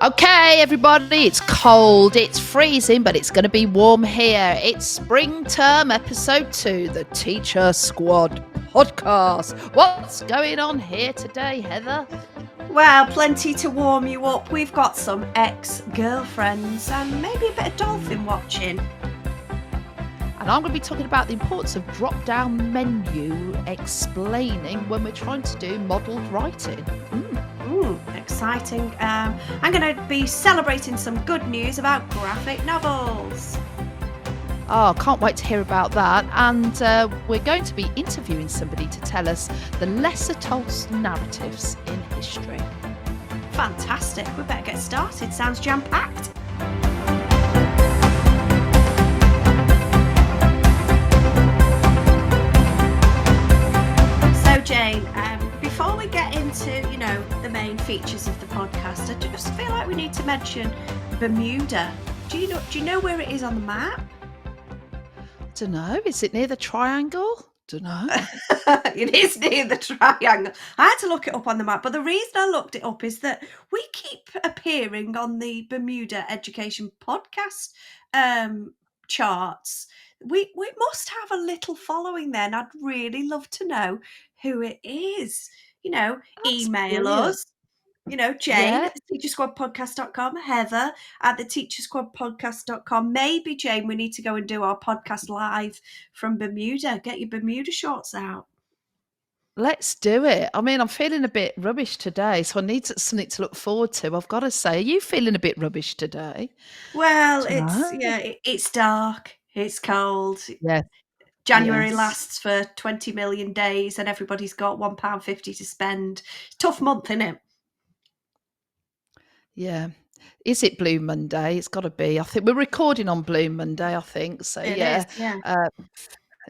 Okay, everybody, it's cold, it's freezing, but it's going to be warm here. It's spring term episode 2, the Teacher Squad podcast. What's going on here today, Heather? Well, plenty to warm you up. We've got some ex-girlfriends and maybe a bit of dolphin watching. And I'm going to be talking about the importance of drop-down menu explaining when we're trying to do modelled writing. Exciting. I'm going to be celebrating some good news about graphic novels. Oh, can't wait to hear about that. And we're going to be interviewing somebody to tell us the lesser told narratives in history. Fantastic. We better get started. Sounds jam-packed. So, Jane, before we get into, the main features of the podcast, I just feel like we need to mention Bermuda. Do you know where it is on the map? Don't know. Is it near the triangle? Don't know. It is near the triangle. I had to look it up on the map, but the reason I looked it up is that we keep appearing on the Bermuda Education Podcast charts. We must have a little following there, and I'd really love to know who it is. Email us. Jane at theteachersquadpodcast.com, Heather at theteachersquadpodcast.com. Maybe, Jane, we need to go and do our podcast live from Bermuda. Get your Bermuda shorts out. Let's do it. I mean, I'm feeling a bit rubbish today, so I need something to look forward to. I've got to say, are you feeling a bit rubbish today? Well, it's dark, it's cold. Yes. January lasts for 20 million days and everybody's got £1.50 to spend. Tough month, isn't it? Yeah. Is it Blue Monday? It's got to be. I think we're recording on Blue Monday, I think. So, It is,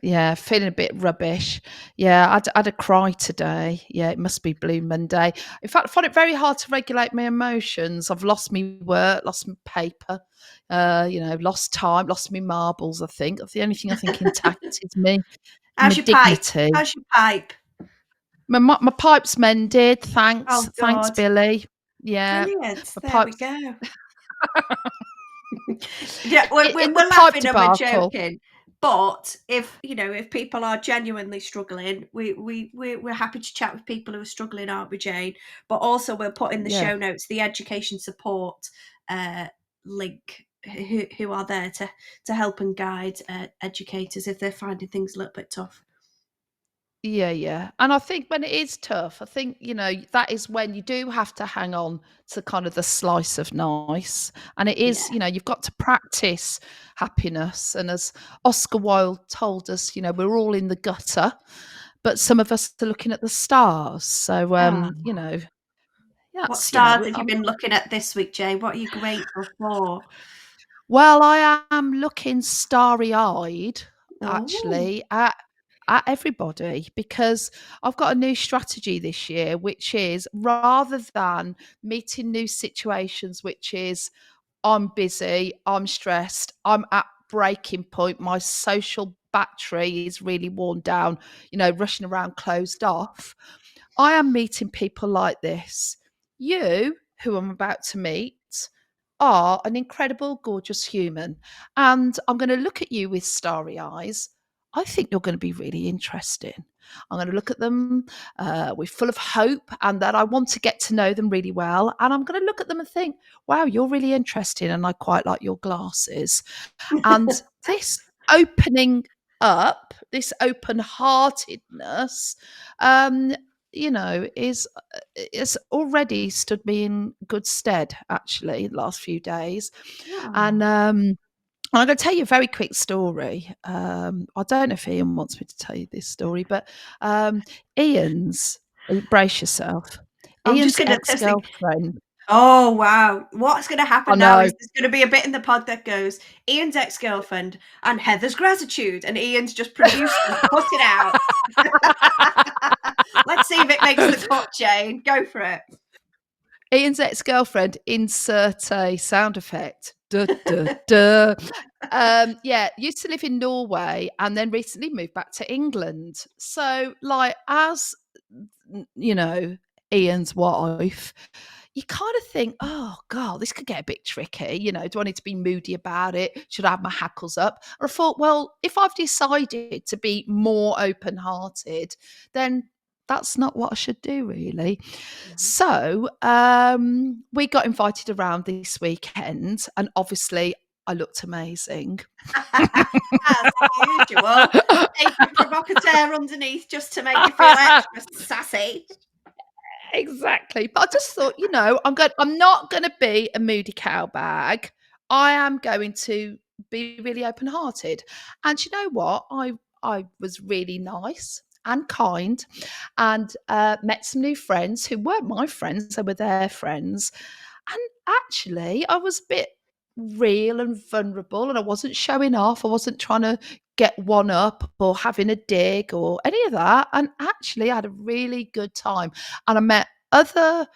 yeah, feeling a bit rubbish. Yeah, I had a cry today. Yeah, it must be Blue Monday. In fact, I found it very hard to regulate my emotions. I've lost my work, lost my paper, lost time, lost my marbles, I think. The only thing I think intact is me. How's your dignity. pipe? How's your pipe? My pipe's mended, thanks. Oh, thanks, God. Billy. Yeah. Brilliant. There we go. Yeah, we're In laughing and we're joking. But if people are genuinely struggling, we're happy to chat with people who are struggling, aren't we, Jane? But also we'll put in the show notes the education support link who are there to help and guide educators if they're finding things a little bit tough. Yeah. And I think when it is tough, I think, that is when you do have to hang on to kind of the slice of nice. And it is, you've got to practice happiness. And as Oscar Wilde told us, we're all in the gutter, but some of us are looking at the stars. So, what stars have you been looking at this week, Jane? What are you grateful for? Well, I am looking starry-eyed, actually, at everybody, because I've got a new strategy this year, which is rather than meeting new situations, which is I'm busy, I'm stressed, I'm at breaking point, my social battery is really worn down, rushing around closed off. I am meeting people like this. You, who I'm about to meet, are an incredible, gorgeous human. And I'm going to look at you with starry eyes. I think you're going to be really interesting. I'm going to look at them with full of hope and that I want to get to know them really well. And I'm going to look at them and think, wow, you're really interesting and I quite like your glasses. And this opening up, this open-heartedness, it's already stood me in good stead, actually, the last few days. Yeah. And I'm going to tell you a very quick story. I don't know if Ian wants me to tell you this story, but Ian's, brace yourself, Ian's ex-girlfriend. Oh, wow. What's going to happen now is there's going to be a bit in the pod that goes, Ian's ex-girlfriend and Heather's gratitude, and Ian's just produced and put it out. Let's see if it makes the cut, Jane. Go for it. Ian's ex-girlfriend, insert a sound effect. Duh, duh, duh. Used to live in Norway and then recently moved back to England. So, as Ian's wife, you kind of think, oh God, this could get a bit tricky. Do I need to be moody about it? Should I have my hackles up? Or I thought, well, if I've decided to be more open-hearted, then that's not what I should do, really. No. So we got invited around this weekend, and obviously I looked amazing. As usual, agent provocateur underneath just to make you feel extra sassy. Exactly. But I just thought, I'm not gonna be a moody cowbag. I am going to be really open-hearted. And you know what? I was really nice and kind, and met some new friends who weren't my friends, they were their friends. And actually, I was a bit real and vulnerable, and I wasn't showing off. I wasn't trying to get one up or having a dig or any of that. And actually, I had a really good time. And I met other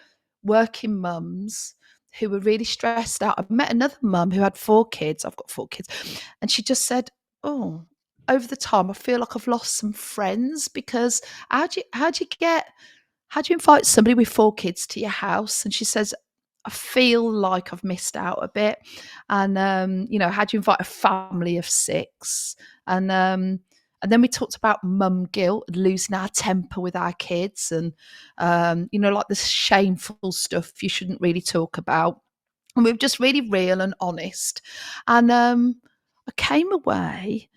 working mums who were really stressed out. I met another mum who had 4 kids. I've got 4 kids. And she just said, oh, over the time, I feel like I've lost some friends, because how do you invite somebody with 4 kids to your house? And she says, I feel like I've missed out a bit. And how do you invite a family of 6? And then we talked about mum guilt and losing our temper with our kids, and like the shameful stuff you shouldn't really talk about. And we were just really real and honest. And I came away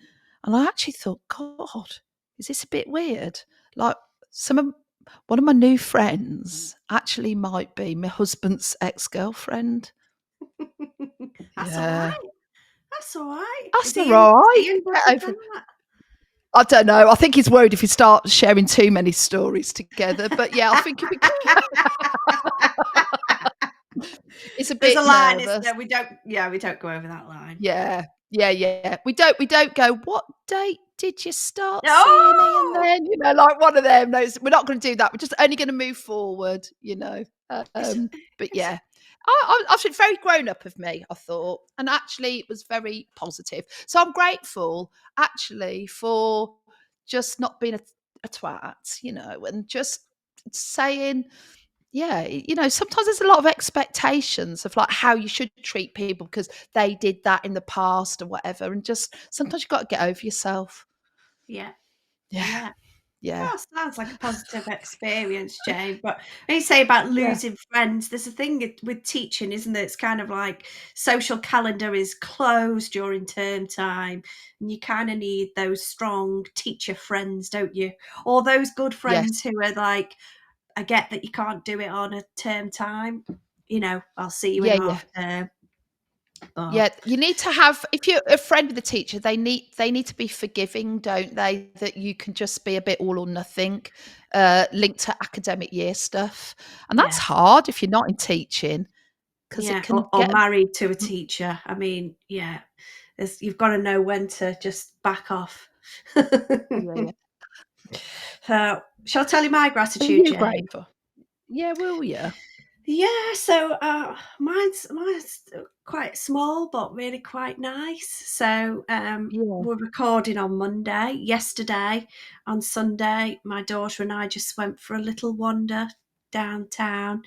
and I actually thought, God, is this a bit weird? Like, one of my new friends actually might be my husband's ex-girlfriend. That's all right. Yeah. That's all right. That's Is all he right. Get interested over in it. that? I don't know. I think he's worried if he starts sharing too many stories together. But yeah, I think he'll be He's a There's a bit line, isn't nervous. there? We don't go over that line. Yeah. Yeah. We don't go, what date did you start seeing Ian Oh! then? Like one of them. No, we're not going to do that. We're just only going to move forward. It's But it's yeah, I was very grown up of me, I thought, and actually it was very positive. So I'm grateful actually for just not being a twat, and just saying, yeah, sometimes there's a lot of expectations of like how you should treat people because they did that in the past or whatever, and just sometimes you've got to get over yourself. yeah. Yeah, Yeah. yeah, Oh, sounds like a positive experience, Jane. But when you say about yeah, losing friends, there's a thing with teaching, isn't there? It's kind of like social calendar is closed during term time, and you kind of need those strong teacher friends, don't you? Or those good friends yes. who are like, I get that you can't do it on a term time. I'll see you in Yeah, yeah. half term. But Yeah, you need to have, if you're a friend with a teacher, they need to be forgiving, don't they? That you can just be a bit all or nothing, linked to academic year stuff. And that's yeah, hard if you're not in teaching, because it yeah, can or get married to a teacher. I mean, yeah, you've got to know when to just back off. yeah, yeah. So, shall I tell you my Are gratitude, you Jane? grateful? Yeah, will you? Yeah, so mine's quite small, but really quite nice. So Yeah. we're recording on Monday. Yesterday, on Sunday, my daughter and I just went for a little wander downtown,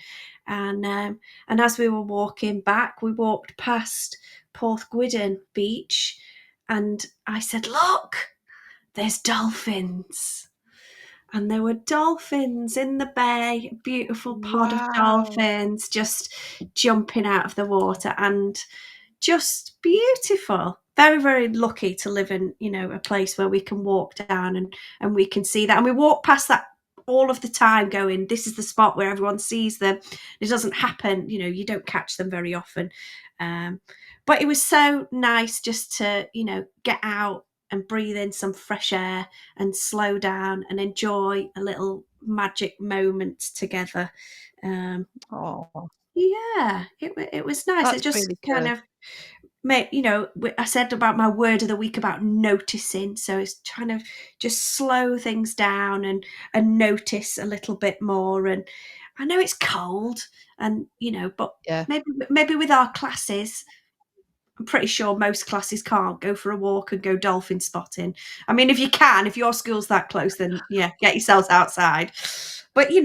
and as we were walking back, we walked past Porthgwydden Beach, and I said, "Look, there's dolphins." And there were dolphins in the bay, a beautiful pod of Wow. dolphins just jumping out of the water, and just beautiful. Very, very lucky to live in, a place where we can walk down and we can see that. And we walk past that all of the time going, this is the spot where everyone sees them. It doesn't happen, you don't catch them very often. Um, but it was so nice just to, get out and breathe in some fresh air and slow down and enjoy a little magic moment together. Um, Oh, yeah, it was nice. It that's just really kind good. of made, I said about my word of the week about noticing. So it's trying to just slow things down and notice a little bit more. And I know it's cold, and but Yeah. maybe with our classes, I'm pretty sure most classes can't go for a walk and go dolphin spotting. I mean, if you can, if your school's that close, then yeah, get yourselves outside. But you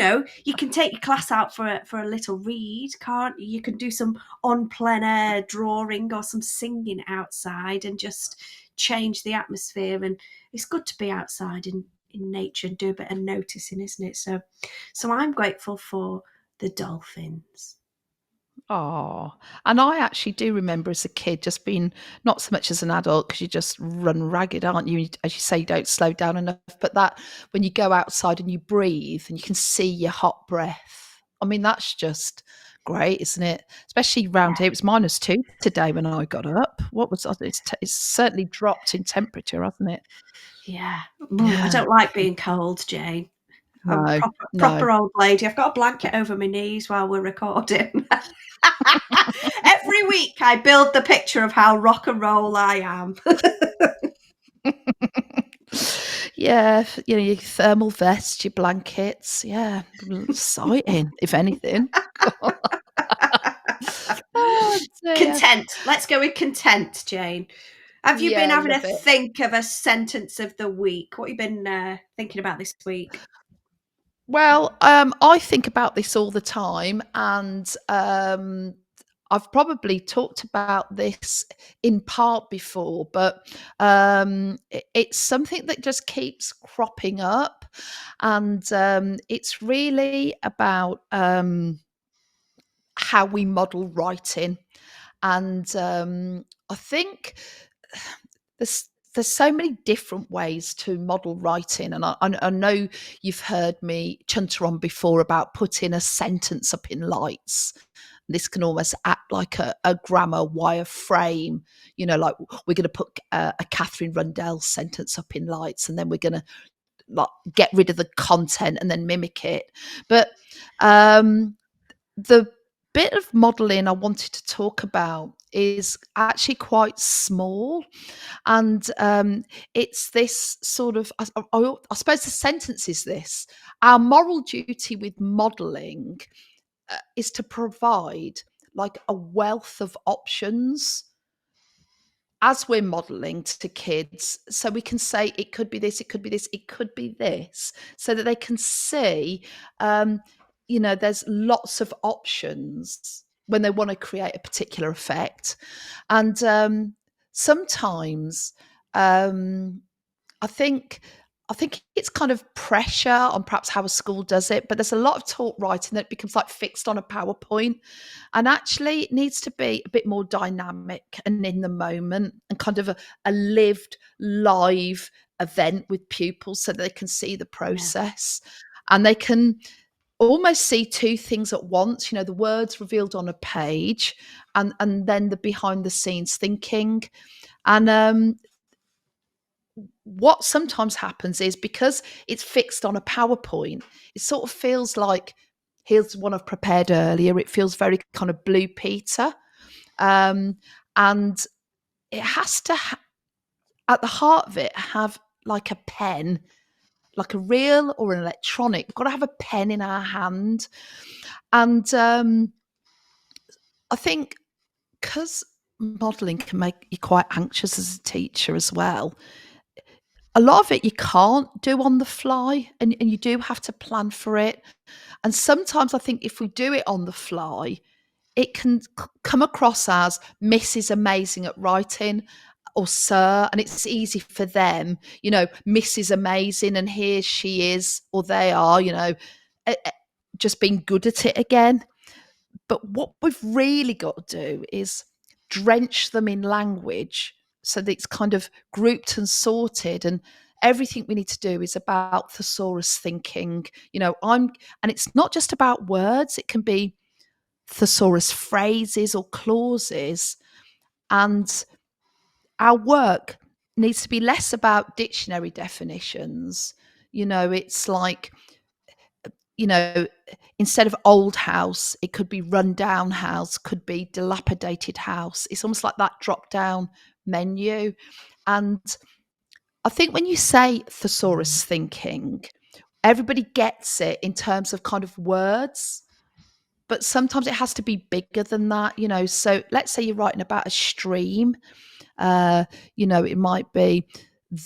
can take your class out for a little read, can't you? You can do some on plein air drawing or some singing outside and just change the atmosphere. And it's good to be outside in nature and do a bit of noticing, isn't it? So I'm grateful for the dolphins. Oh, and I actually do remember as a kid just being, not so much as an adult, because you just run ragged, aren't you? As you say, you don't slow down enough. But that when you go outside and you breathe and you can see your hot breath, I mean, that's just great, isn't it? Especially round here. It was -2 today when I got up. What was it's certainly dropped in temperature, hasn't it? Yeah. I Yeah. don't like being cold, Jane. I'm a No, no. proper old lady. I've got a blanket over my knees while we're recording. Every week I build the picture of how rock and roll I am. Yeah, your thermal vests, your blankets. Yeah, exciting, if anything. Oh, dear. Content. Let's go with content, Jane. Have you been Yeah, having a love it. think of a sentence of the week? What have you been thinking about this week? Well, I think about this all the time, and I've probably talked about this in part before, but it's something that just keeps cropping up, and it's really about how we model writing. And I think there's so many different ways to model writing, and I know you've heard me chunter on before about putting a sentence up in lights. This can almost act like a grammar wireframe, like we're going to put a Catherine Rundell sentence up in lights, and then we're going to like get rid of the content and then mimic it. But the bit of modeling I wanted to talk about is actually quite small, and it's this sort of, I suppose the sentence is this: our moral duty with modeling is to provide like a wealth of options as we're modeling to kids, so we can say it could be this, it could be this, it could be this, so that they can see there's lots of options when they want to create a particular effect. And sometimes I think it's kind of pressure on perhaps how a school does it, but there's a lot of taught writing that becomes like fixed on a PowerPoint, and actually it needs to be a bit more dynamic and in the moment, and kind of a lived, live event with pupils so that they can see the Yeah. process, and they can almost see two things at once. The words revealed on a page, and then the behind the scenes thinking. And what sometimes happens is, because it's fixed on a PowerPoint, it sort of feels like, here's one I've prepared earlier. It feels very kind of Blue Peter. And it has to, at the heart of it, have like a pen, like a real or an electronic. We've got to have a pen in our hand. And I think because modelling can make you quite anxious as a teacher as well, a lot of it you can't do on the fly, and you do have to plan for it. And sometimes I think if we do it on the fly, it can come across as Mrs. Amazing at writing, or Sir, and it's easy for them, Mrs. Amazing, and here she is, or they are, just being good at it again. But what we've really got to do is drench them in language so that it's kind of grouped and sorted. And everything we need to do is about thesaurus thinking. And it's not just about words, it can be thesaurus phrases or clauses. And our work needs to be less about dictionary definitions. It's like, instead of old house, it could be run down house, could be dilapidated house. It's almost like that drop down menu. And I think when you say thesaurus thinking, everybody gets it in terms of kind of words. but sometimes it has to be bigger than that, you know. So let's say you're writing about a stream. You know, it might be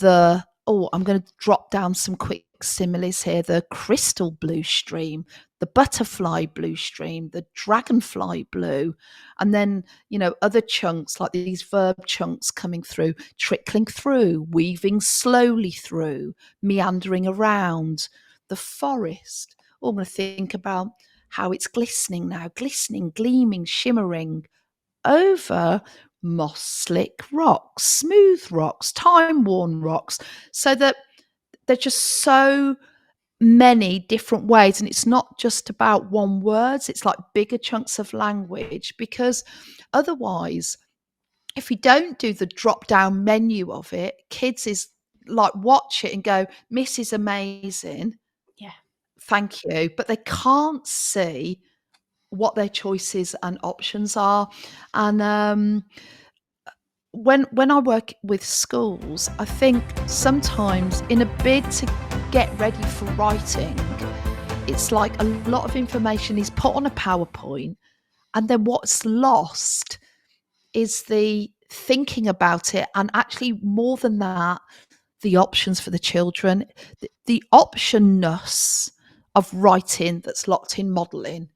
I'm going to drop down some quick similes here: the crystal blue stream, the butterfly blue stream, the dragonfly blue, and then, you know, other chunks like these verb chunks coming through, trickling through, weaving slowly through, meandering around the forest. Oh, I'm going to think about how it's glistening now, glistening, gleaming, shimmering over moss slick rocks, smooth rocks, time worn rocks, so that there's just so many different ways. And it's not just about one words, it's like bigger chunks of language, because otherwise, if we don't do the drop down menu of it, kids is like watch it and go, Miss is amazing. Yeah. Thank you. But they can't see what their choices and options are. And when I work with schools, I think sometimes in a bid to get ready for writing, it's like a lot of information is put on a PowerPoint, and then what's lost is the thinking about it, and actually more than that, the options for the children. The optionness of writing that's locked in modelling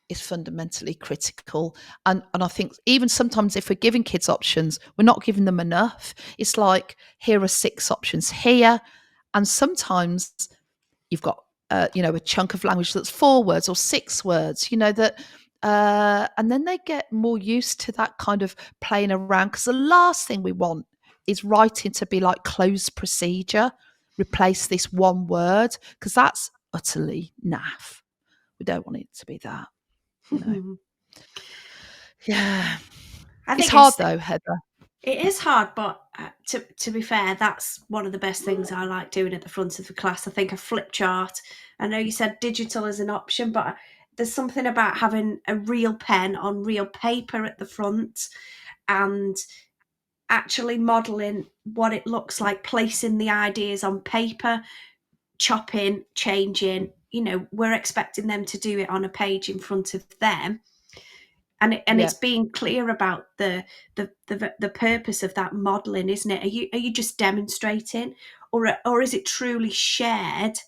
is fundamentally critical. And I think even sometimes if we're giving kids options, we're not giving them enough. It's like, here are 6 options here. And sometimes you've got, you know, a chunk of language that's 4 words or 6 words, you know, that, and then they get more used to that kind of playing around. Because the last thing we want is writing to be like closed procedure, replace this one word, because that's utterly naff. We don't want it to be that. You know. Yeah. I It's think hard though, Heather. it is hard, but to be fair, that's one of the best things I like doing at the front of the class. I think a flip chart. I know you said digital is an option, but there's something about having a real pen on real paper at the front and actually modelling what it looks like, placing the ideas on paper, chopping, changing. You know, we're expecting them to do it on a page in front of them. And Yeah. it's being clear about the purpose of that modelling, isn't it? Are you just demonstrating, or is it truly shared?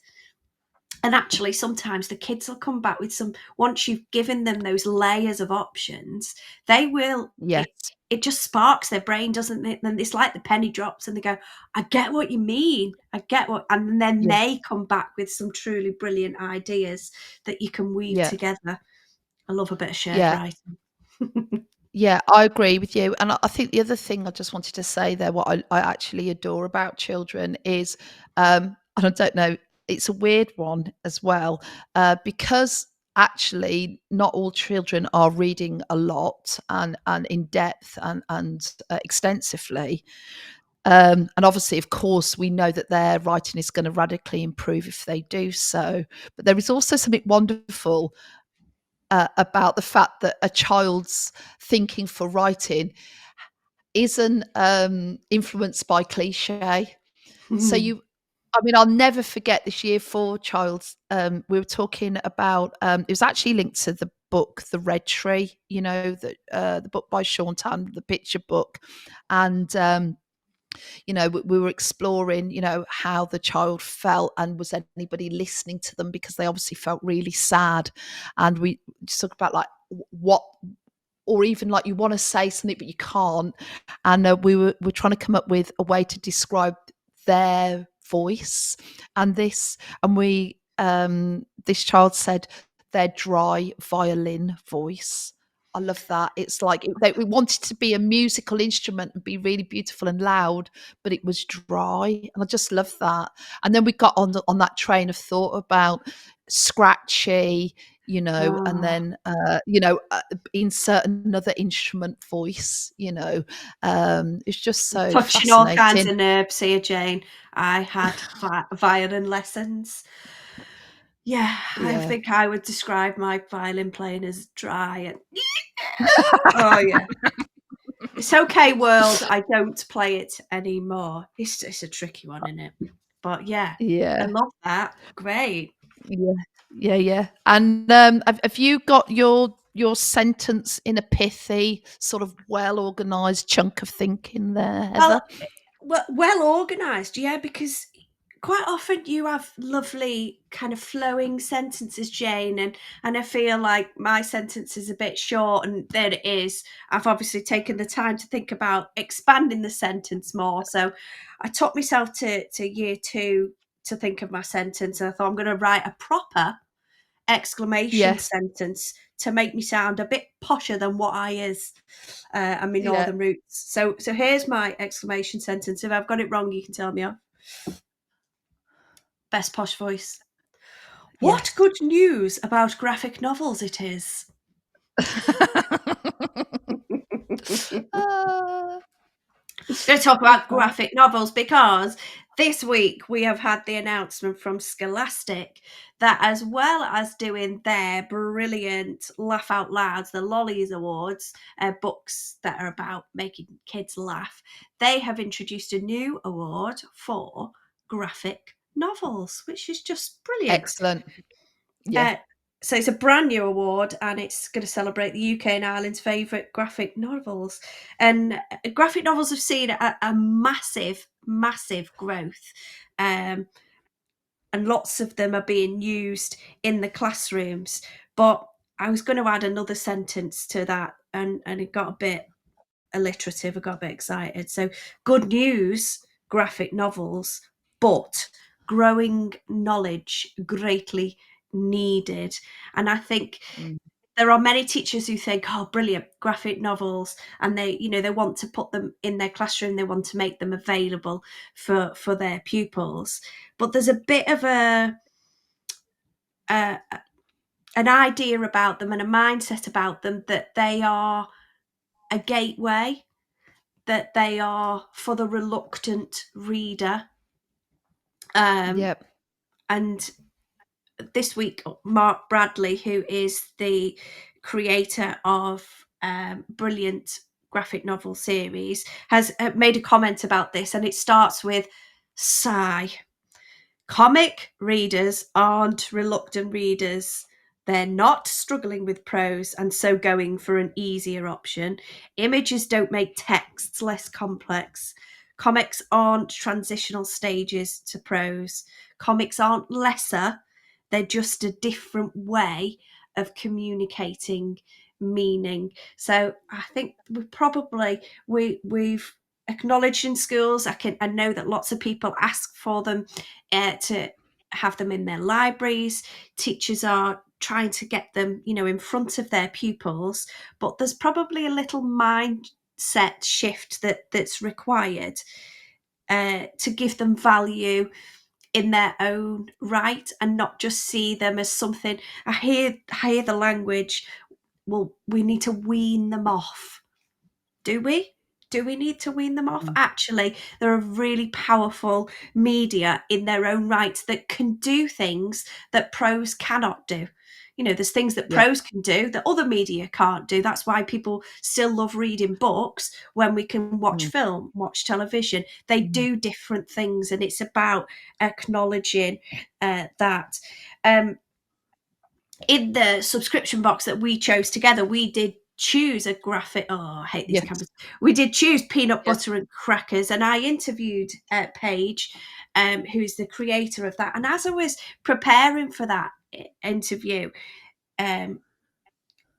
And actually, sometimes the kids will come back with some. Once you've given them those layers of options, they will. Yes. It just sparks their brain, doesn't it? And it's like the penny drops, and they go, "I get what you mean. I get what," and then Yeah. they come back with some truly brilliant ideas that you can weave Yeah. together. I love a bit of shared Yeah. writing. Yeah, I agree with you. And I think the other thing I just wanted to say there, what I actually adore about children is, and I don't know, it's a weird one as well, because actually not all children are reading a lot and in depth and extensively. And obviously, of course, we know that their writing is going to radically improve if they do so. But there is also something wonderful about the fact that a child's thinking for writing isn't influenced by cliche. So I mean, I'll never forget this year 4 child. We were talking about. It was actually linked to the book, The Red Tree. You know, the book by Sean Tan, the picture book, and you know, we were exploring, you know, how the child felt and was anybody listening to them, because they obviously felt really sad. And we just talk about like what, or even like you want to say something but you can't. And we're trying to come up with a way to describe their voice. And this child said their dry violin voice. I love that. It's like we wanted to be a musical instrument and be really beautiful and loud, but it was dry, and I just love that. And then we got on that train of thought about scratchy, you know, and Ah, then insert another instrument voice. You know, it's just so touching all kinds fascinating. of nerves here, Jane. I had violin lessons. Yeah, I Yeah. think I would describe my violin playing as dry and oh yeah. It's okay, world. I don't play it anymore. It's a tricky one, isn't it? But yeah, I Yeah. love that. Great. Yeah. Yeah. And have you got your sentence in a pithy, sort of well organised chunk of thinking there, Heather? Well organised, yeah, because quite often you have lovely kind of flowing sentences, Jane, and I feel like my sentence is a bit short, and there it is. I've obviously taken the time to think about expanding the sentence more. So I took myself to year two to think of my sentence, and I thought I'm going to write a proper exclamation Yeah, sentence to make me sound a bit posher than what I is, and my yeah, northern roots. So here's my exclamation sentence. If I've got it wrong, you can tell me off. Best posh voice. What yes. good news about graphic novels it is. Ah, Going to talk love about that. graphic novels because this week we have had the announcement from Scholastic that, as well as doing their brilliant Laugh Out Louds, the Lollies Awards, books that are about making kids laugh, they have introduced a new award for graphic novels, which is just brilliant. Excellent. Yeah, Uh, so it's a brand new award, and it's going to celebrate the UK and Ireland's favourite graphic novels. And graphic novels have seen a massive, massive growth. Um, and lots of them are being used in the classrooms. But I was going to add another sentence to that, and it got a bit alliterative. I got a bit excited. So, good news, graphic novels, but growing knowledge greatly needed. And I think mm, there are many teachers who think, oh, brilliant, graphic novels, and they want to put them in their classroom, they want to make them available for their pupils. But there's a bit of a an idea about them and a mindset about them that they are a gateway, that they are for the reluctant reader. Um, yep, and this week, Mark Bradley, who is the creator of brilliant graphic novel series, has made a comment about this, and it starts with sigh. Comic readers aren't reluctant readers. They're not struggling with prose and so going for an easier option. Images don't make texts less complex. Comics aren't transitional stages to prose. Comics aren't lesser. They're just a different way of communicating meaning. So I think we've acknowledged in schools. I know that lots of people ask for them to have them in their libraries. Teachers are trying to get them, in front of their pupils, but there's probably a little mindset shift that's required to give them value in their own right and not just see them as something. I hear the language. Well, we need to wean them off. Do we? Do we need to wean them off? mm, Actually, there are really powerful media in their own right that can do things that prose cannot do. There's things that yeah, prose can do that other media can't do. That's why people still love reading books when we can watch mm, film, watch television. They mm, do different things, and it's about acknowledging that. Um, in the subscription box that we chose together, we did choose a graphic. Oh, I hate these yes, cameras. We did choose peanut yes, butter and crackers, and I interviewed Paige, who's the creator of that. And as I was preparing for that interview, um,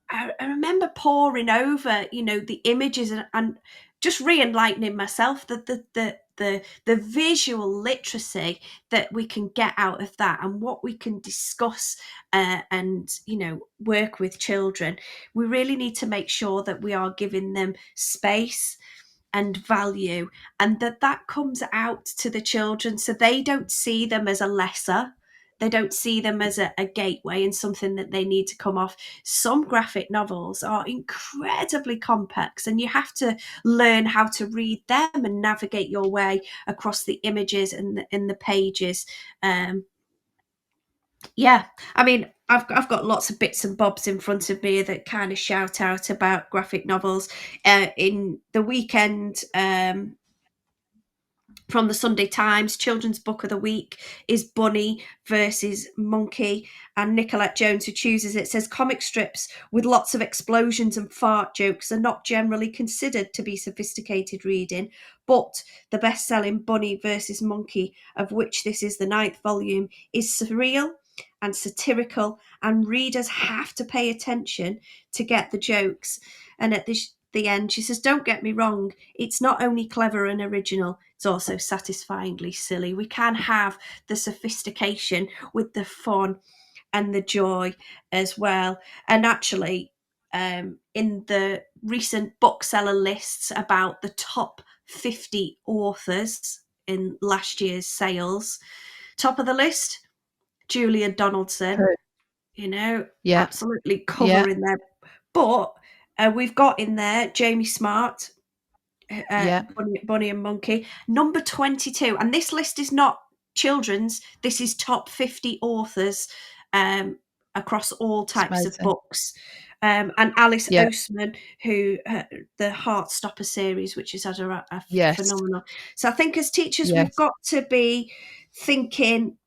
I remember poring over, the images and just re-enlightening myself that the visual literacy that we can get out of that and what we can discuss and work with children. We really need to make sure that we are giving them space and value, and that comes out to the children so they don't see them as a lesser. They don't see them as a gateway and something that they need to come off. Some graphic novels are incredibly complex, and you have to learn how to read them and navigate your way across the images and in the pages. Um, yeah, I mean, I've got lots of bits and bobs in front of me that kind of shout out about graphic novels. In the weekend, from the Sunday Times. Children's Book of the Week is Bunny versus Monkey. And Nicolette Jones, who chooses it, says comic strips with lots of explosions and fart jokes are not generally considered to be sophisticated reading, but the best-selling Bunny versus Monkey, of which this is the 9th volume, is surreal and satirical, and readers have to pay attention to get the jokes. And at the end, she says, don't get me wrong, it's not only clever and original, it's also satisfyingly silly. We can have the sophistication with the fun and the joy as well. And actually, in the recent bookseller lists about the top 50 authors in last year's sales, top of the list, Julia Donaldson, Yeah. absolutely Yeah. covering there. But we've got in there Jamie Smart, Yeah. Bunny and Monkey, number 22. And this list is not children's, this is top 50 authors across all It's types of amazing. books. And Alice Yeah. Oseman, who the Heartstopper series, which is a Yes. phenomenal. So I think as teachers, we've Yes. got to be thinking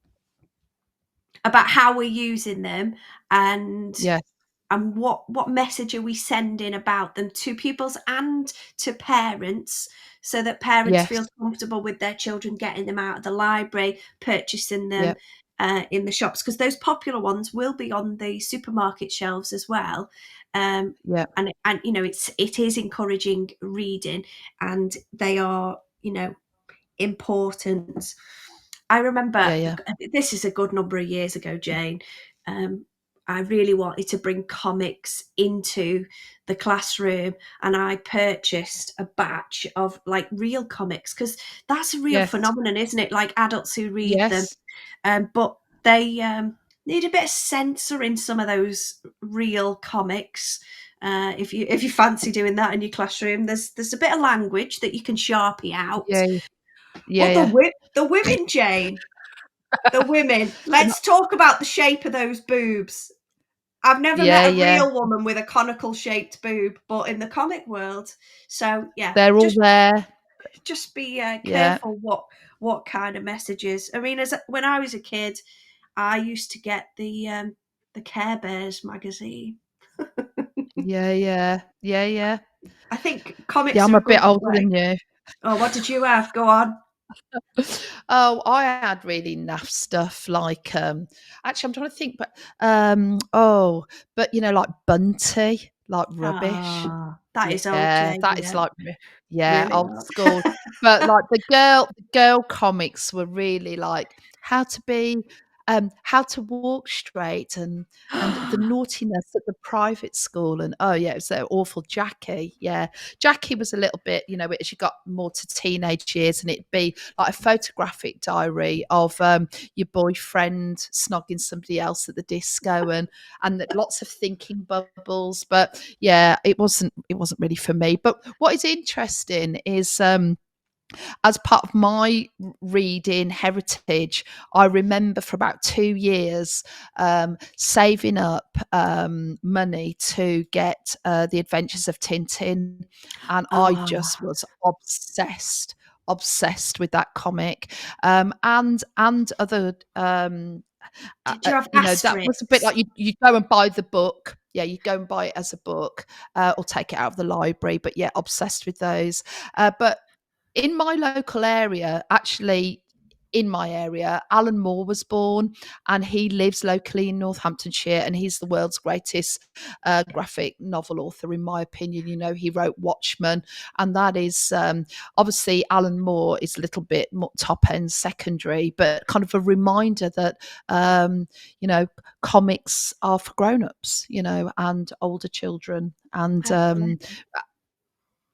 about how we're using them and Yes. what message are we sending about them to pupils and to parents, so that parents Yes. feel comfortable with their children getting them out of the library, purchasing them Yep. in the shops, because those popular ones will be on the supermarket shelves as well. Yep. And it is encouraging reading, and they are important. I remember, Yeah. Yeah. this is a good number of years ago, Jane. I really wanted to bring comics into the classroom, and I purchased a batch of like real comics, because that's a real Yes. phenomenon, isn't it? Like adults who read them, Yes. but they need a bit of censor in some of those real comics. If you fancy doing that in your classroom, there's a bit of language that you can sharpie out. Yeah. Yeah. But Yeah. the women, Jane, the women. They're not- Let's talk about the shape of those boobs. I've never Yeah. met a Yeah. real woman with a conical shaped boob, but in the comic world. So yeah, They're all just there. just be Yeah. careful what kind of messages. I mean, as when I was a kid, I used to get the Care Bears magazine. Yeah. Yeah. Yeah. Yeah. I think Yeah. comics I'm are a a bit good older way. than you. Oh, what did you have? Go on. Oh, I had really naff stuff like actually I'm trying to think, but but like Bunty, like rubbish. Ah, that is old, Yeah, Jane. that is Yeah, like yeah, really old old. school. But like the girl comics were really like how to be how to walk straight and the naughtiness at the private school and oh yeah, it was so awful. Jackie, yeah. Jackie was a little bit, as you got more to teenage years and it'd be like a photographic diary of your boyfriend snogging somebody else at the disco and lots of thinking bubbles. But yeah, it wasn't really for me. But what is interesting is as part of my reading heritage, I remember for about 2 years saving up money to get The Adventures of Tintin, and I just Ah, was obsessed with that comic, and other did you have that was a bit Asterix? like you go and buy the book. Yeah, you go and buy it as a book or take it out of the library. But yeah, obsessed with those. But in my local area, actually, in my area, Alan Moore was born, and he lives locally in Northamptonshire, and he's the world's greatest graphic novel author, in my opinion. He wrote Watchmen, and that is obviously Alan Moore is a little bit more top end secondary, but kind of a reminder that comics are for grown ups, and older children, Absolutely.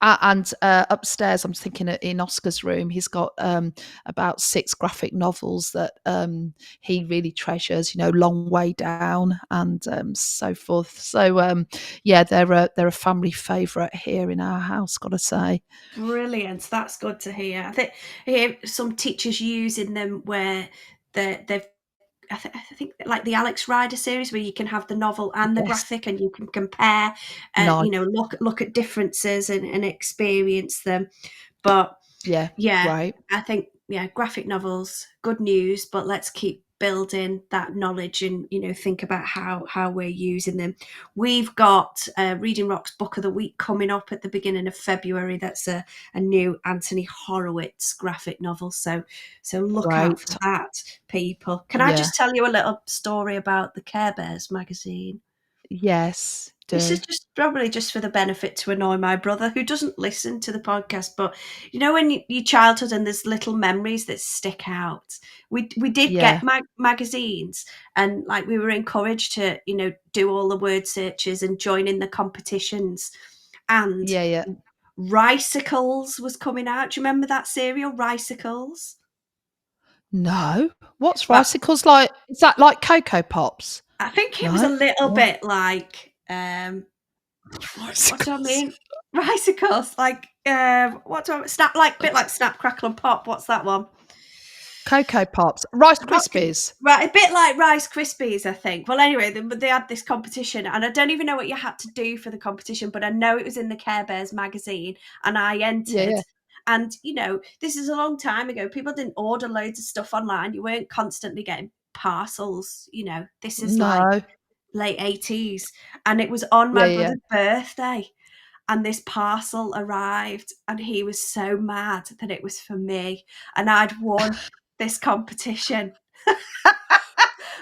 and upstairs, I'm thinking in Oscar's room, he's got about 6 graphic novels that he really treasures. Long Way Down and so forth. So yeah, they're a family favourite here in our house. Got to say, Brilliant. That's good to hear. I think I hear some teachers using them where they've I think like the Alex Rider series, where you can have the novel and the yes, graphic, and you can compare, nice, look at differences and experience them. But yeah, yeah, great, I think graphic novels, good news, but let's keep building that knowledge and think about how we're using them. We've got Reading Rock's Book of the Week coming up at the beginning of February. That's a new Anthony Horowitz graphic novel, so look out for that, people. Can I just tell you a little story about the Care Bears magazine? Yes, do. This is just probably just for the benefit to annoy my brother, who doesn't listen to the podcast. But when your childhood and there's little memories that stick out. We did get magazines, and like we were encouraged to do all the word searches and join in the competitions. And Ricicles was coming out. Do you remember that cereal, Ricicles? No. What's Ricicles like? Is that like Cocoa Pops? I think it was a little bit like what do I mean? Ricicles, like what do I snap like bit like Snap Crackle and Pop. What's that one? Cocoa Pops, Rice Krispies. Right, a bit like Rice Krispies, I think. Well, anyway, they had this competition, and I don't even know what you had to do for the competition, but I know it was in the Care Bears magazine, and I entered. Yeah. And this is a long time ago. People didn't order loads of stuff online. You weren't constantly getting parcels. This is like late 80s, and it was on my brother's birthday, and this parcel arrived, and he was so mad that it was for me, and I'd won this competition.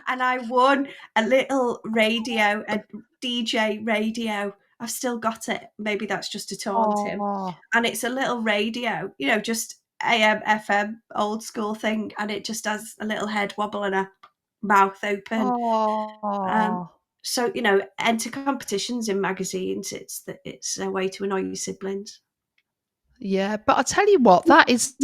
And I won a little radio, a DJ radio. I've still got it. Maybe that's just to taunt him. And it's a little radio, just AM, FM, old school thing, and it just has a little head wobble and a mouth open. So enter competitions in magazines. It's a way to annoy your siblings. Yeah, but I tell you what, that is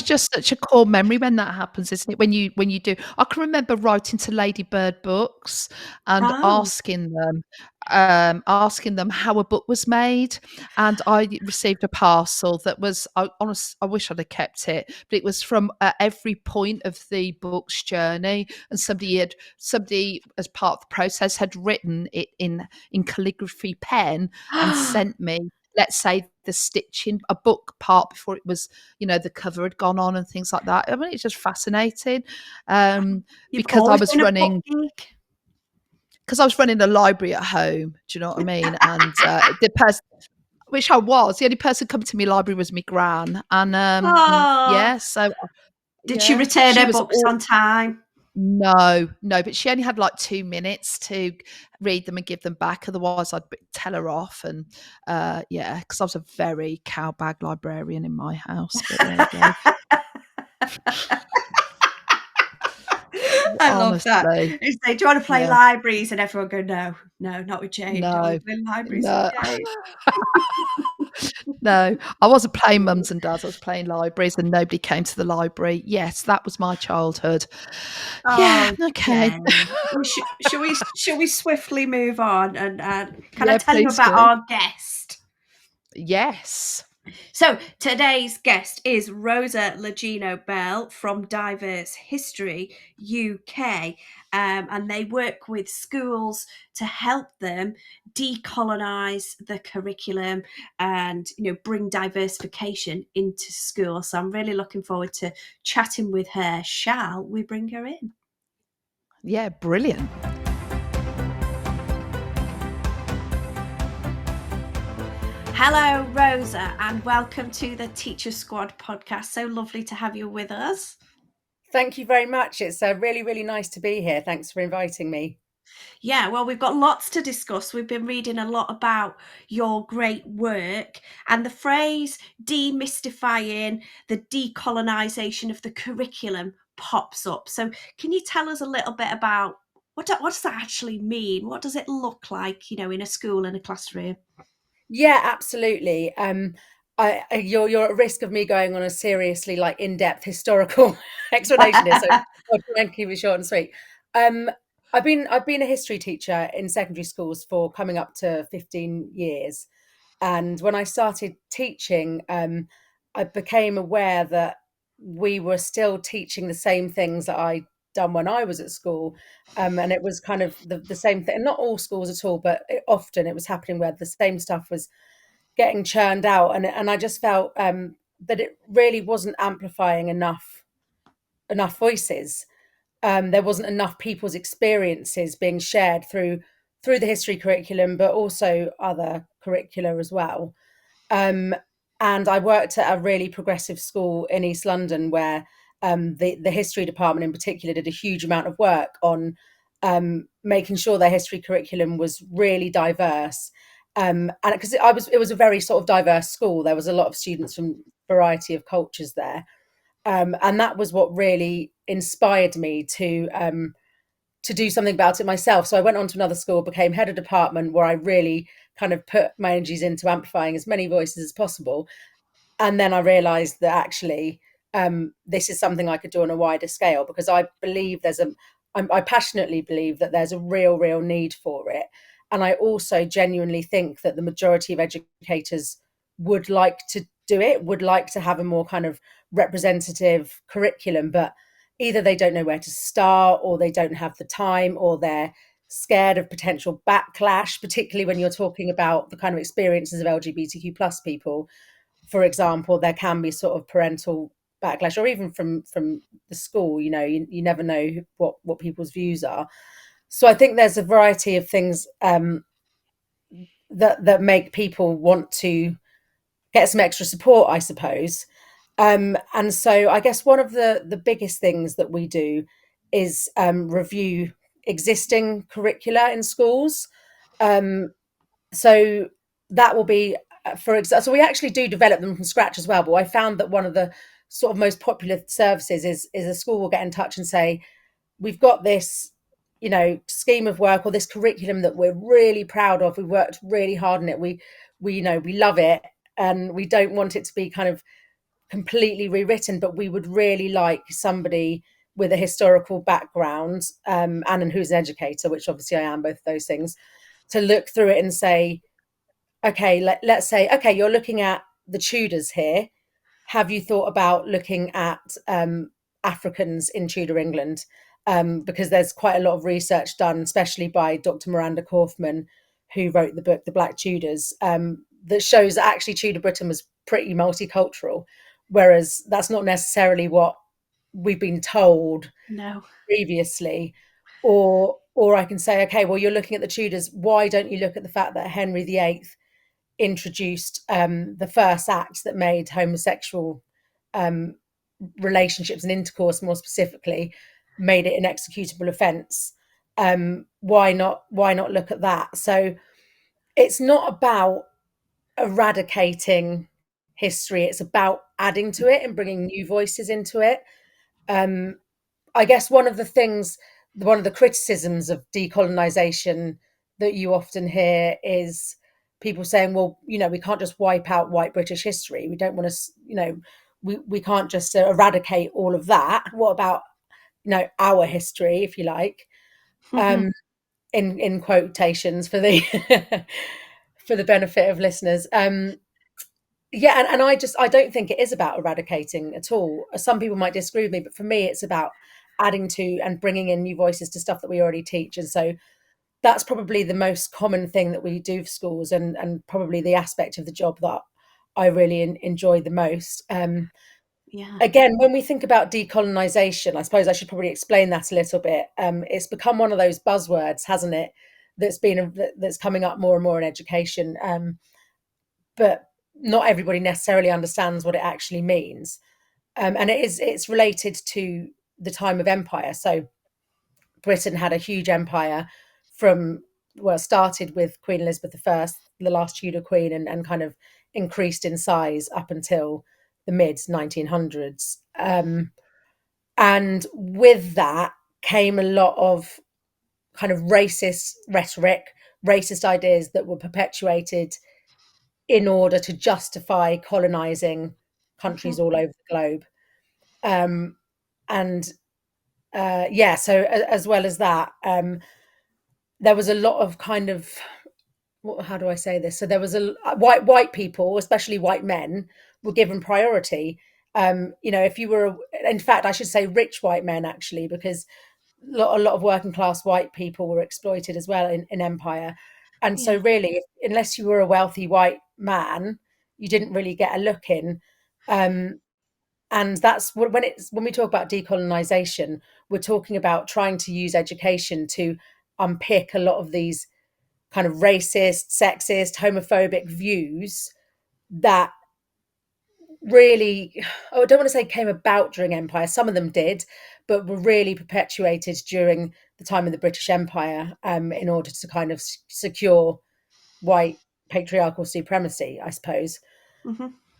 just such a core memory when that happens, isn't it? When you do, I can remember writing to Lady Bird Books and asking them how a book was made, and I received a parcel that was, I wish I'd have kept it, but it was from every point of the book's journey, and somebody as part of the process had written it in calligraphy pen and sent me, let's say, the stitching, a book part before it was, the cover had gone on and things like that. I mean, it's just fascinating. Because I was running a library at home. Do you know what I mean? And the person, which I was, the only person coming to my library was my gran. And so did she return her books on time? No, but she only had like 2 minutes to read them and give them back. Otherwise, I'd tell her off. And because I was a very cowbag librarian in my house. But there you go. I love that. They say, do you want to play libraries? And everyone go, no, not with Jane. No, don't want to play libraries with Jane. No, I wasn't playing mums and dads. I was playing libraries, and nobody came to the library. Yes, that was my childhood. Okay. Well, shall we swiftly move on? And can I tell you about our guest? Yes. So today's guest is Rosa Legeno-Bell from Diverse History UK, and they work with schools to help them decolonize the curriculum and bring diversification into school. So I'm really looking forward to chatting with her. Shall we bring her in? Yeah, brilliant. Hello, Rosa, and welcome to the Teacher Squad podcast. So lovely to have you with us. Thank you very much. It's really, really nice to be here. Thanks for inviting me. Yeah, well, we've got lots to discuss. We've been reading a lot about your great work, and the phrase demystifying the decolonisation of the curriculum pops up. So can you tell us a little bit about what does that actually mean? What does it look like, in a school, in a classroom? Yeah, absolutely. You're at risk of me going on a seriously in-depth historical explanation here, so I'll try and keep it short and sweet. I've been a history teacher in secondary schools for coming up to 15 years, and when I started teaching, I became aware that we were still teaching the same things that I'd done when I was at school, and it was kind of the same thing. Not all schools at all, but often it was happening where the same stuff was getting churned out, and I just felt that it really wasn't amplifying enough voices. There wasn't enough people's experiences being shared through the history curriculum, but also other curricula as well. And I worked at a really progressive school in East London where the history department in particular did a huge amount of work on making sure their history curriculum was really diverse. And because it was a very sort of diverse school, there was a lot of students from a variety of cultures there. And that was what really inspired me to do something about it myself. So I went on to another school, became head of department, where I really kind of put my energies into amplifying as many voices as possible. And then I realized that actually this is something I could do on a wider scale, because I believe I passionately believe that there's a real need for it. And I also genuinely think that the majority of educators would like to do it, would like to have a more kind of representative curriculum, but either they don't know where to start, or they don't have the time, or they're scared of potential backlash, particularly when you're talking about the kind of experiences of LGBTQ plus people. For example, there can be sort of parental backlash, or even from the school. You never know what people's views are. So I think there's a variety of things that make people want to get some extra support, I suppose. And so I guess one of the biggest things that we do is review existing curricula in schools. So that will be, for example, so we actually do develop them from scratch as well. But I found that one of the sort of most popular services is a school will get in touch and say, we've got this, scheme of work or this curriculum that we're really proud of. We worked really hard on it. We love it, and we don't want it to be kind of completely rewritten, but we would really like somebody with a historical background and who's an educator, which obviously I am, both of those things, to look through it and say, okay, let's say, okay, you're looking at the Tudors here. Have you thought about looking at Africans in Tudor England? Because there's quite a lot of research done, especially by Dr. Miranda Kaufman, who wrote the book The Black Tudors, that shows that actually Tudor Britain was pretty multicultural, whereas that's not necessarily what we've been told previously. Or I can say, okay, well, you're looking at the Tudors. Why don't you look at the fact that Henry VIII introduced the first act that made homosexual relationships and intercourse, more specifically, made it an executable offence? Why not look at that? So it's not about eradicating history, it's about adding to it and bringing new voices into it. I guess one of the criticisms of decolonisation that you often hear is people saying, well, we can't just wipe out white British history. We don't want to, we can't just eradicate all of that. What about, our history, if you like, in quotations for the for the benefit of listeners. Yeah, and I don't think it is about eradicating at all. Some people might disagree with me, but for me, it's about adding to and bringing in new voices to stuff that we already teach. And so that's probably the most common thing that we do for schools, and probably the aspect of the job that I really enjoy the most. Again, when we think about decolonisation, I suppose I should probably explain that a little bit. It's become one of those buzzwords, hasn't it? That's coming up more and more in education. But not everybody necessarily understands what it actually means. And it's related to the time of empire. So Britain had a huge empire started with Queen Elizabeth I, the last Tudor queen, and kind of increased in size up until the mid 1900s. And with that came a lot of kind of racist rhetoric, racist ideas that were perpetuated in order to justify colonizing countries all over the globe. So as well as that, there was a lot of kind of, how do I say this? So there was white people, especially white men, were given priority. If you were, in fact, I should say rich white men, actually, because a lot of working class white people were exploited as well in empire. And so really, unless you were a wealthy white man, you didn't really get a look in. And that's when we talk about decolonisation, we're talking about trying to use education to unpick a lot of these kind of racist, sexist, homophobic views that really, I don't want to say came about during empire. Some of them did, but were really perpetuated during the time of the British Empire, in order to kind of secure white patriarchal supremacy, I suppose.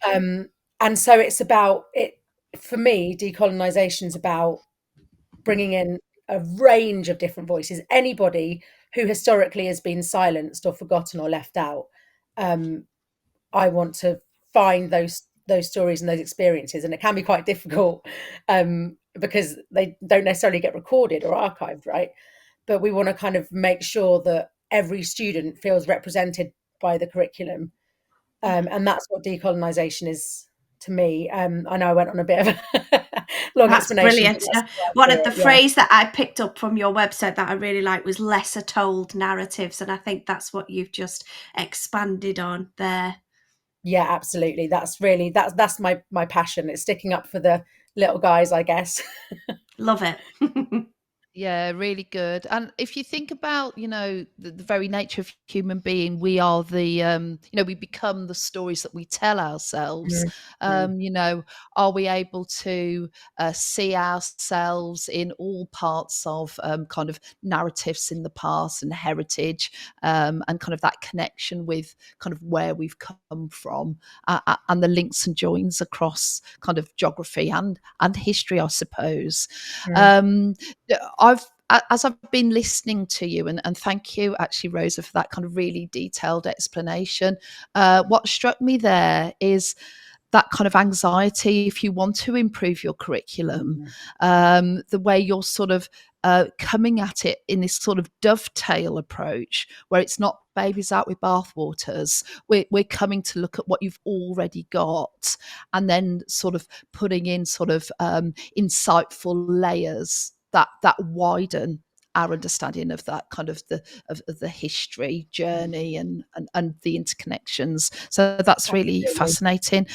And so it's about it. For me, decolonisation is about bringing in a range of different voices. Anybody who historically has been silenced or forgotten or left out, I want to find those stories and those experiences, and it can be quite difficult, because they don't necessarily get recorded or archived, right? But we want to kind of make sure that every student feels represented by the curriculum, and that's what decolonisation is to me. I know I went on a bit of a long That's explanation. brilliant. One of the phrase that I picked up from your website that I really like was lesser told narratives, and I think that's what you've just expanded on there. Yeah, absolutely. That's my passion. It's sticking up for the little guys, I guess. Love it. Yeah, really good. And if you think about, the very nature of human being, we are we become the stories that we tell ourselves. Are we able to see ourselves in all parts of kind of narratives in the past and heritage, and kind of that connection with kind of where we've come from, and the links and joins across kind of geography and history, I suppose. As I've been listening to you, and thank you actually, Rosa, for that kind of really detailed explanation. What struck me there is that kind of anxiety if you want to improve your curriculum, the way you're sort of coming at it in this sort of dovetail approach, where it's not babies out with bathwaters. We're coming to look at what you've already got, and then sort of putting in sort of insightful layers that widen our understanding of that kind of the history journey and the interconnections. So that's really fascinating.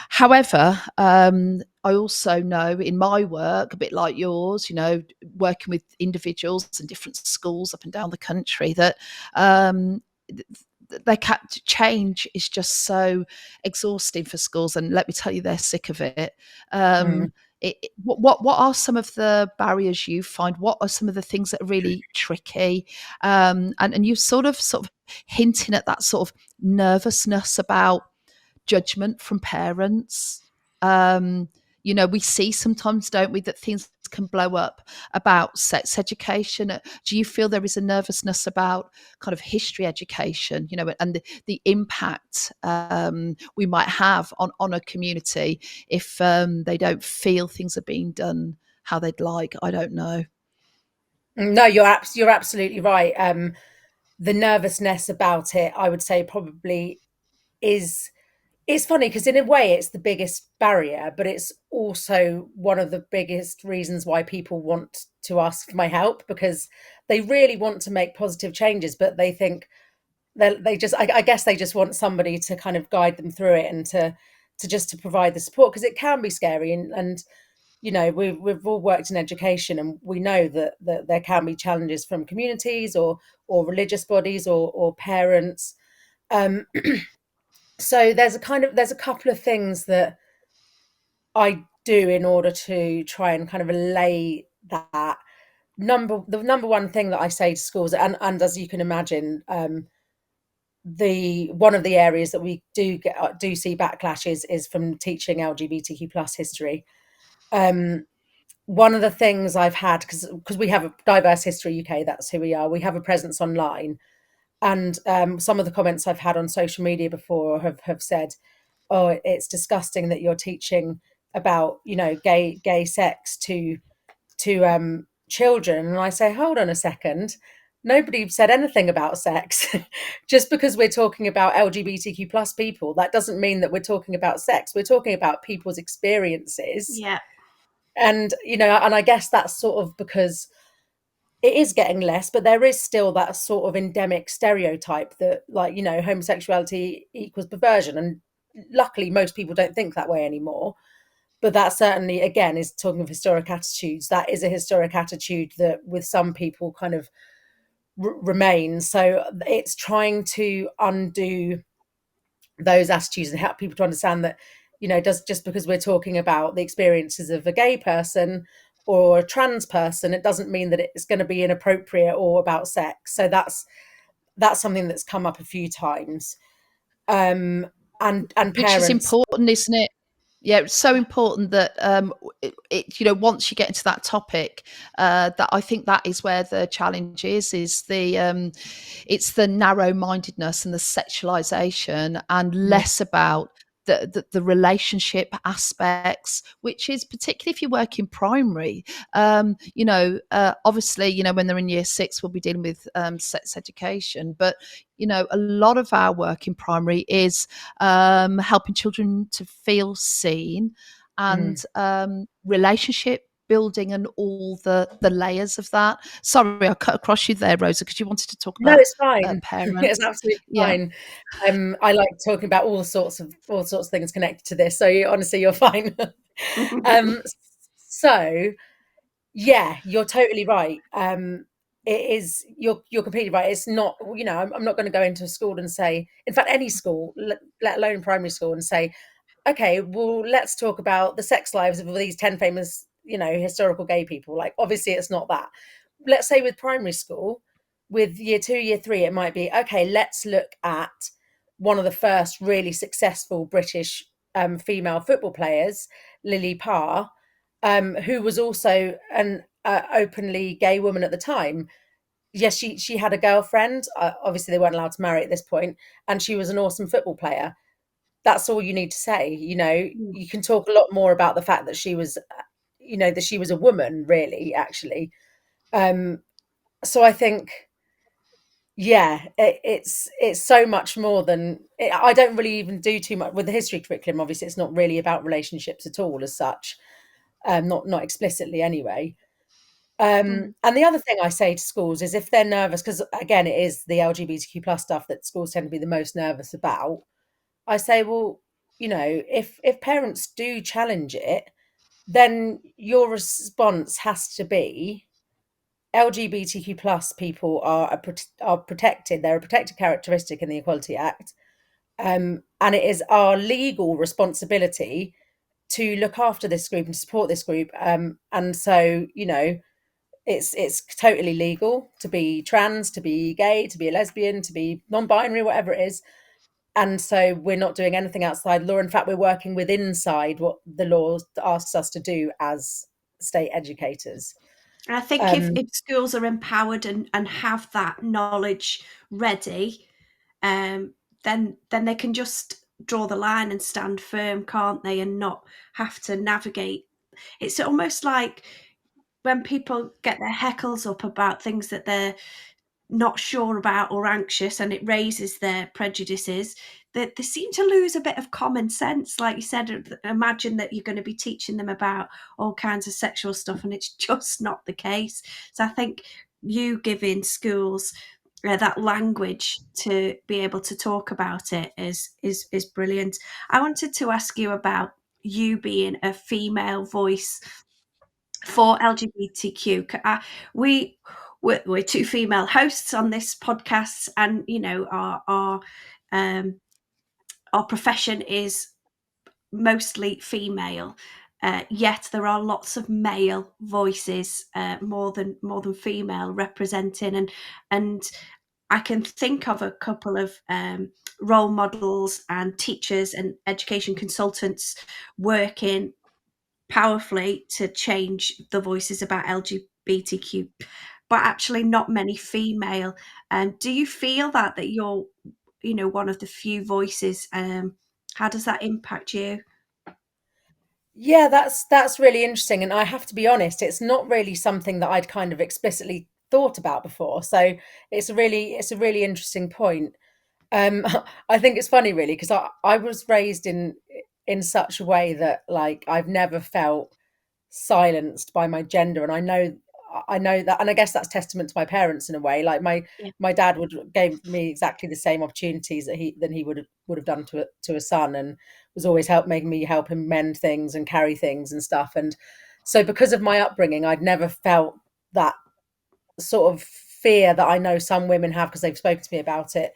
However, I also know in my work, a bit like yours, working with individuals and different schools up and down the country, that change is just so exhausting for schools, and let me tell you, they're sick of it. What are some of the barriers you find? What are some of the things that are really tricky? And you sort of hinting at that sort of nervousness about judgment from parents. We see sometimes, don't we, that things can blow up about sex education. Do you feel there is a nervousness about kind of history education, and the impact we might have on a community if they don't feel things are being done how they'd like? I don't know. No, you're absolutely right. The nervousness about it, I would say, probably is. It's funny because in a way it's the biggest barrier, but it's also one of the biggest reasons why people want to ask for my help, because they really want to make positive changes, but they think I guess they just want somebody to kind of guide them through it and to provide the support, because it can be scary. And we've all worked in education, and we know that there can be challenges from communities or religious bodies or parents. So there's a couple of things that I do in order to try and kind of allay that. The number one thing that I say to schools, and as you can imagine, the one of the areas that we do see backlash is from teaching LGBTQ plus history. One of the things I've had, because we have a diverse history UK, that's who we are. We have a presence online, and some of the comments I've had on social media before have said, "Oh, it's disgusting that you're teaching about gay sex to children." And I say, hold on a second, nobody said anything about sex. Just because we're talking about LGBTQ plus people, that doesn't mean that we're talking about sex. We're talking about people's experiences. Yeah. And and I guess that's sort of because it is getting less, but there is still that sort of endemic stereotype that, like, homosexuality equals perversion. And luckily most people don't think that way anymore. But that certainly, again, is talking of historic attitudes. That is a historic attitude that with some people kind of remains. So it's trying to undo those attitudes and help people to understand that, just because we're talking about the experiences of a gay person or a trans person, it doesn't mean that it's going to be inappropriate or about sex. So that's something that's come up a few times. And parents, which is important, isn't it? Yeah, it's so important that once you get into that topic, that I think that is where the challenge is the it's the narrow-mindedness and the sexualization, and less about the relationship aspects, which is particularly if you work in primary. Obviously, when they're in year 6, we'll be dealing with sex education, but a lot of our work in primary is helping children to feel seen, and relationship building and all the layers of that. Sorry, I cut across you there, Rosa, because you wanted to talk about it's fine. parents. It's absolutely fine. I like talking about all sorts of things connected to this. So honestly, you're fine. So yeah, you're totally right. It is, you're completely right. It's not, I'm not going to go into a school and say, in fact, any school, let alone primary school, and say, okay, well, let's talk about the sex lives of these 10 famous, historical gay people. Like, obviously, it's not that. Let's say with primary school, with year 2, year 3, it might be, okay, let's look at one of the first really successful British female football players, Lily Parr, who was also an openly gay woman at the time. Yes, she had a girlfriend. Obviously, they weren't allowed to marry at this point, and she was an awesome football player. That's all you need to say. You can talk a lot more about the fact that she was, that she was a woman, really, actually. So I think, yeah, it's so much more than I don't really even do too much with the history curriculum. Obviously, it's not really about relationships at all as such, not explicitly anyway. And the other thing I say to schools is, if they're nervous, because again, it is the LGBTQ plus stuff that schools tend to be the most nervous about. I say, well, if parents do challenge it, then your response has to be, LGBTQ plus people are protected. They're a protected characteristic in the Equality Act, and it is our legal responsibility to look after this group and support this group. And so, it's totally legal to be trans, to be gay, to be a lesbian, to be non-binary, whatever it is. And so we're not doing anything outside law. In fact, we're working with inside what the law asks us to do as state educators. And I think if schools are empowered and have that knowledge ready, then they can just draw the line and stand firm, can't they? And not have to navigate. It's almost like when people get their heckles up about things that they're not sure about or anxious, and it raises their prejudices, that they seem to lose a bit of common sense. Like you said, imagine that you're going to be teaching them about all kinds of sexual stuff, and it's just not the case. So I think you giving schools that language to be able to talk about it is brilliant. I wanted to ask you about you being a female voice for LGBTQ. We're two female hosts on this podcast, and our profession is mostly female. Yet there are lots of male voices, more than female, representing, and I can think of a couple of role models and teachers and education consultants working powerfully to change the voices about LGBTQ, but actually not many female. Do you feel that you're, one of the few voices? How does that impact you? Yeah, that's really interesting. And I have to be honest, it's not really something that I'd kind of explicitly thought about before. So it's a really interesting point. I think it's funny, really, because I was raised in such a way that, like, I've never felt silenced by my gender, and I know I know that, and I guess that's testament to my parents in a way. Like my dad gave me exactly the same opportunities that he would have done to a son, and was always making me help him mend things and carry things and stuff. And so because of my upbringing, I'd never felt that sort of fear that I know some women have because they've spoken to me about it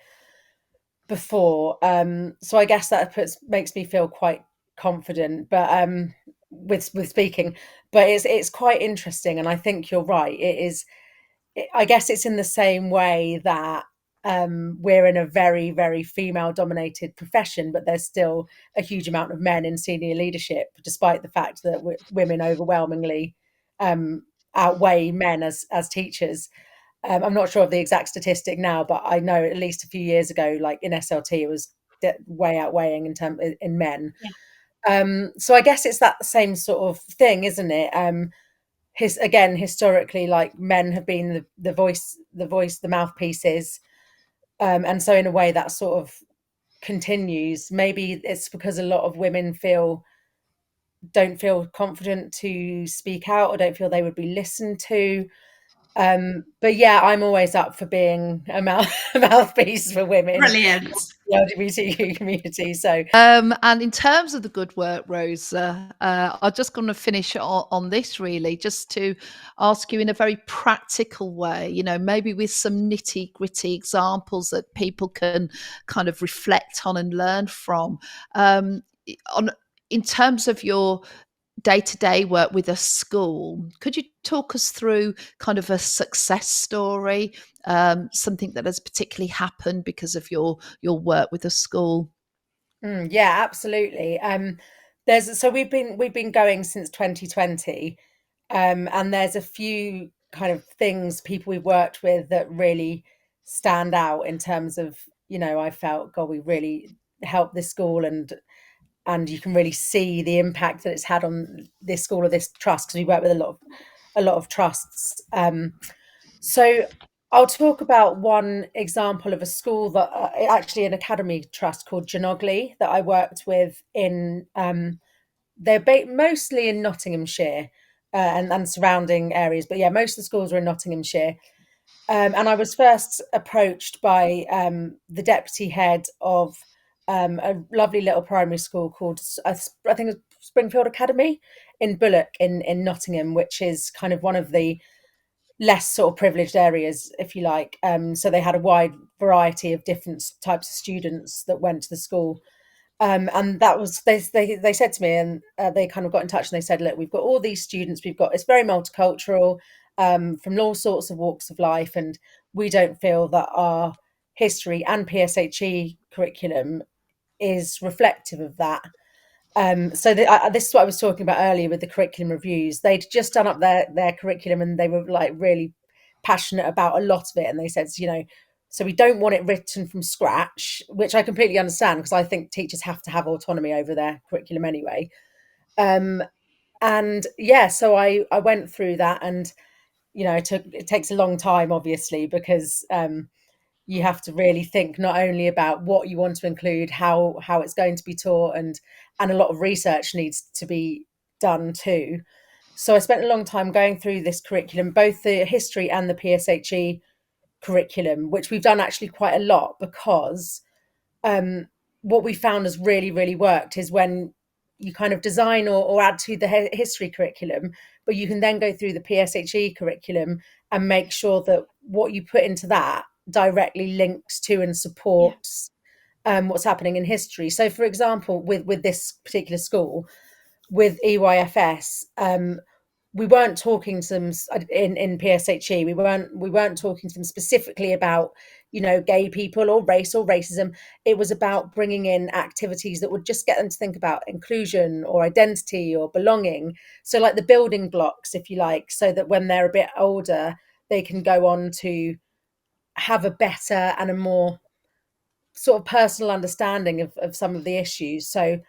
before. So I guess that makes me feel quite confident, but with speaking. But it's quite interesting, and I think you're right. It is. I guess it's in the same way that we're in a very, very female-dominated profession, but there's still a huge amount of men in senior leadership, despite the fact that women overwhelmingly outweigh men as teachers. I'm not sure of the exact statistic now, but I know at least a few years ago, like in SLT, it was way outweighing in men. So I guess it's that same sort of thing, isn't it? Historically, like, men have been the voice, the mouthpieces, and so in a way that sort of continues. Maybe it's because a lot of women don't feel confident to speak out, or don't feel they would be listened to. But yeah, I'm always up for being a mouthpiece for women. Brilliant. The LGBTQ community. So and in terms of the good work, Rosa, I'm just going to finish on this, really, just to ask you in a very practical way, you know, maybe with some nitty gritty examples that people can kind of reflect on and learn from. In terms of your day-to-day work with a school, could you talk us through kind of a success story, something that has particularly happened because of your work with a school? Yeah, absolutely. We've been going since 2020, and there's a few kind of things, people we've worked with, that really stand out in terms of, you know, I felt, God, we really helped this school, and you can really see the impact that it's had on this school or this trust, because we work with a lot of trusts. So I'll talk about one example of a school that actually an academy trust called Genogly that I worked with in. They're mostly in Nottinghamshire and surrounding areas, but yeah, most of the schools are in Nottinghamshire. And I was first approached by the deputy head of a lovely little primary school called, I think it's Springfield Academy in Bullock in Nottingham, which is kind of one of the less sort of privileged areas, if you like. So they had a wide variety of different types of students that went to the school. And that was, they said to me, and they kind of got in touch, and they said, look, we've got all these students, it's very multicultural, from all sorts of walks of life, and we don't feel that our history and PSHE curriculum is reflective of that. So this is what I was talking about earlier with the curriculum reviews. They'd just done up their curriculum, and they were like really passionate about a lot of it. And they said, you know, so we don't want it written from scratch, which I completely understand, because I think teachers have to have autonomy over their curriculum anyway. And yeah, so I went through that, and, you know, it takes a long time, obviously, because you have to really think not only about what you want to include, how it's going to be taught, and a lot of research needs to be done too. So I spent a long time going through this curriculum, both the history and the PSHE curriculum, which we've done actually quite a lot, because what we found has really, really worked is when you kind of design or add to the history curriculum, but you can then go through the PSHE curriculum and make sure that what you put into that directly links to and supports what's happening in history. So, for example, with this particular school, with EYFS, we weren't talking to them in PSHE. We weren't talking to them specifically about, you know, gay people or race or racism. It was about bringing in activities that would just get them to think about inclusion or identity or belonging. So, like the building blocks, if you like, so that when they're a bit older, they can go on to have a better and a more sort of personal understanding of some of the issues. So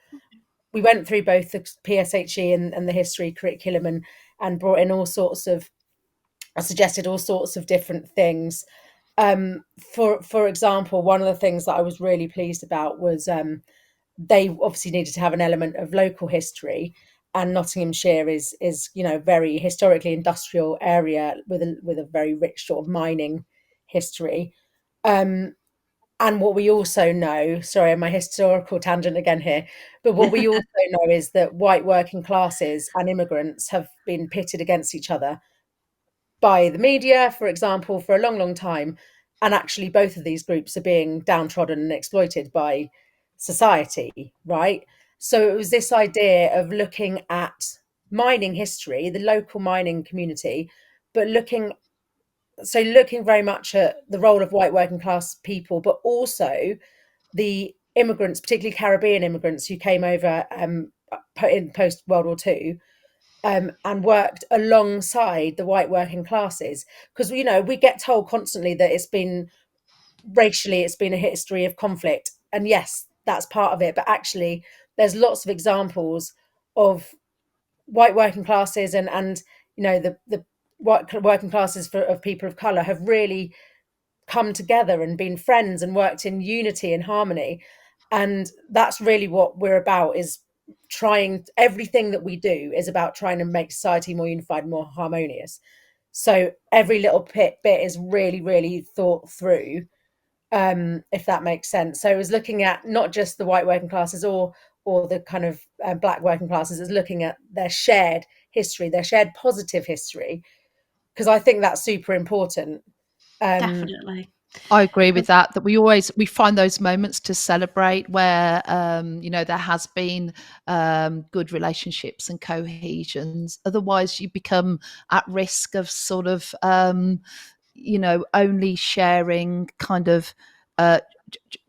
we went through both the PSHE and the history curriculum, and brought in all sorts of, I suggested all sorts of different things. For example, one of the things that I was really pleased about was they obviously needed to have an element of local history, Nottinghamshire is very historically industrial area with a very rich sort of mining history. And what we also know, sorry, my historical tangent again here, but what we also know is that white working classes and immigrants have been pitted against each other by the media, for example, for a long, long time. And actually, both of these groups are being downtrodden and exploited by society, right? So it was this idea of looking at mining history, the local mining community, but looking very much at the role of white working class people, but also the immigrants, particularly Caribbean immigrants who came over in post World War II, and worked alongside the white working classes. Because we get told constantly that it's been a history of conflict, and yes, that's part of it. But actually, there's lots of examples of white working classes and the working classes of people of color have really come together and been friends and worked in unity and harmony. And that's really what we're about, is trying. Everything that we do is about trying to make society more unified, more harmonious. So every little bit is really, really thought through, if that makes sense. So it was looking at not just the white working classes or the kind of black working classes, is looking at their shared history, their shared positive history, because I think that's super important. Definitely. I agree with that we find those moments to celebrate where there has been good relationships and cohesions. Otherwise you become at risk of sort of only sharing kind of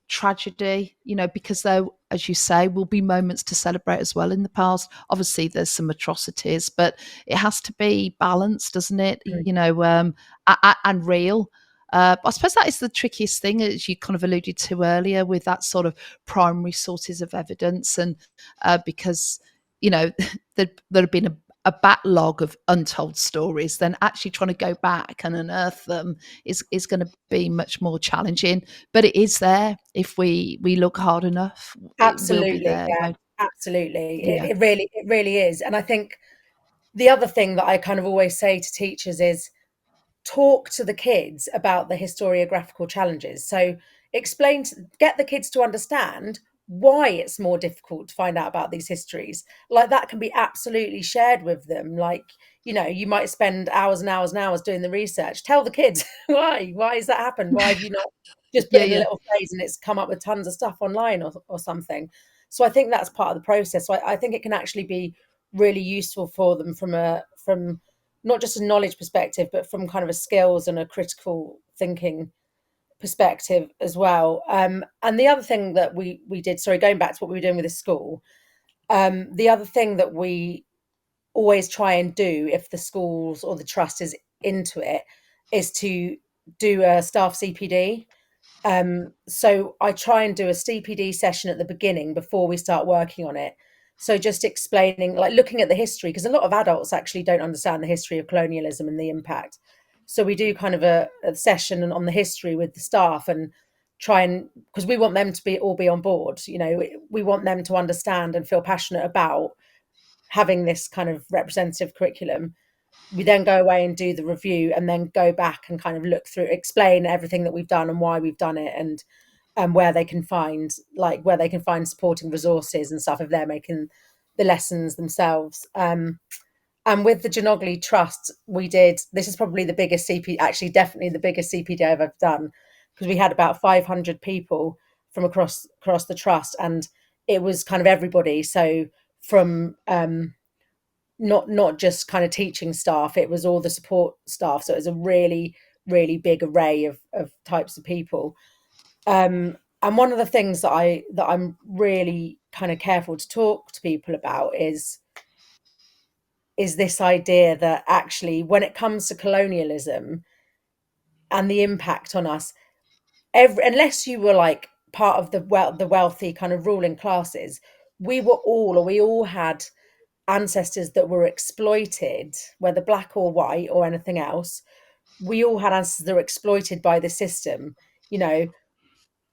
tragedy, because there, as you say, will be moments to celebrate as well in the past. Obviously there's some atrocities, but it has to be balanced, doesn't it? And real. I suppose that is the trickiest thing, as you kind of alluded to earlier, with that sort of primary sources of evidence, and because there have been a backlog of untold stories, then actually trying to go back and unearth them is going to be much more challenging. But it is there if we look hard enough. Absolutely, it will be there. yeah, absolutely. Yeah. It really is. And I think the other thing that I kind of always say to teachers is talk to the kids about the historiographical challenges. So get the kids to understand why it's more difficult to find out about these histories. Like, that can be absolutely shared with them. Like, you might spend hours and hours and hours doing the research. Tell the kids why has that happened? Why have you not just put in a little phrase and it's come up with tons of stuff online or something? So I think that's part of the process. So I think it can actually be really useful for them from not just a knowledge perspective, but from kind of a skills and a critical thinking perspective as well. And the other thing that we did, sorry, going back to what we were doing with the school, the other thing that we always try and do, if the schools or the trust is into it, is to do a staff CPD. So I try and do a CPD session at the beginning before we start working on it. So just explaining, like looking at the history, because a lot of adults actually don't understand the history of colonialism and the impact. So we do kind of a session on the history with the staff, and try and, because we want them to all be on board. We want them to understand and feel passionate about having this kind of representative curriculum. We then go away and do the review, and then go back and kind of look through, explain everything that we've done and why we've done it, and where they can find supporting resources and stuff if they're making the lessons themselves. And with the Genogly Trust, this is probably the biggest actually definitely the biggest CPD I've ever done, because we had about 500 people from across the trust, and it was kind of everybody. So from not just kind of teaching staff, it was all the support staff. So it was a really, really big array of types of people. And one of the things that I'm really kind of careful to talk to people about is this idea that actually, when it comes to colonialism and the impact on us, unless you were like part of the wealthy kind of ruling classes, we all had ancestors that were exploited, whether black or white or anything else. We all had ancestors that were exploited by the system.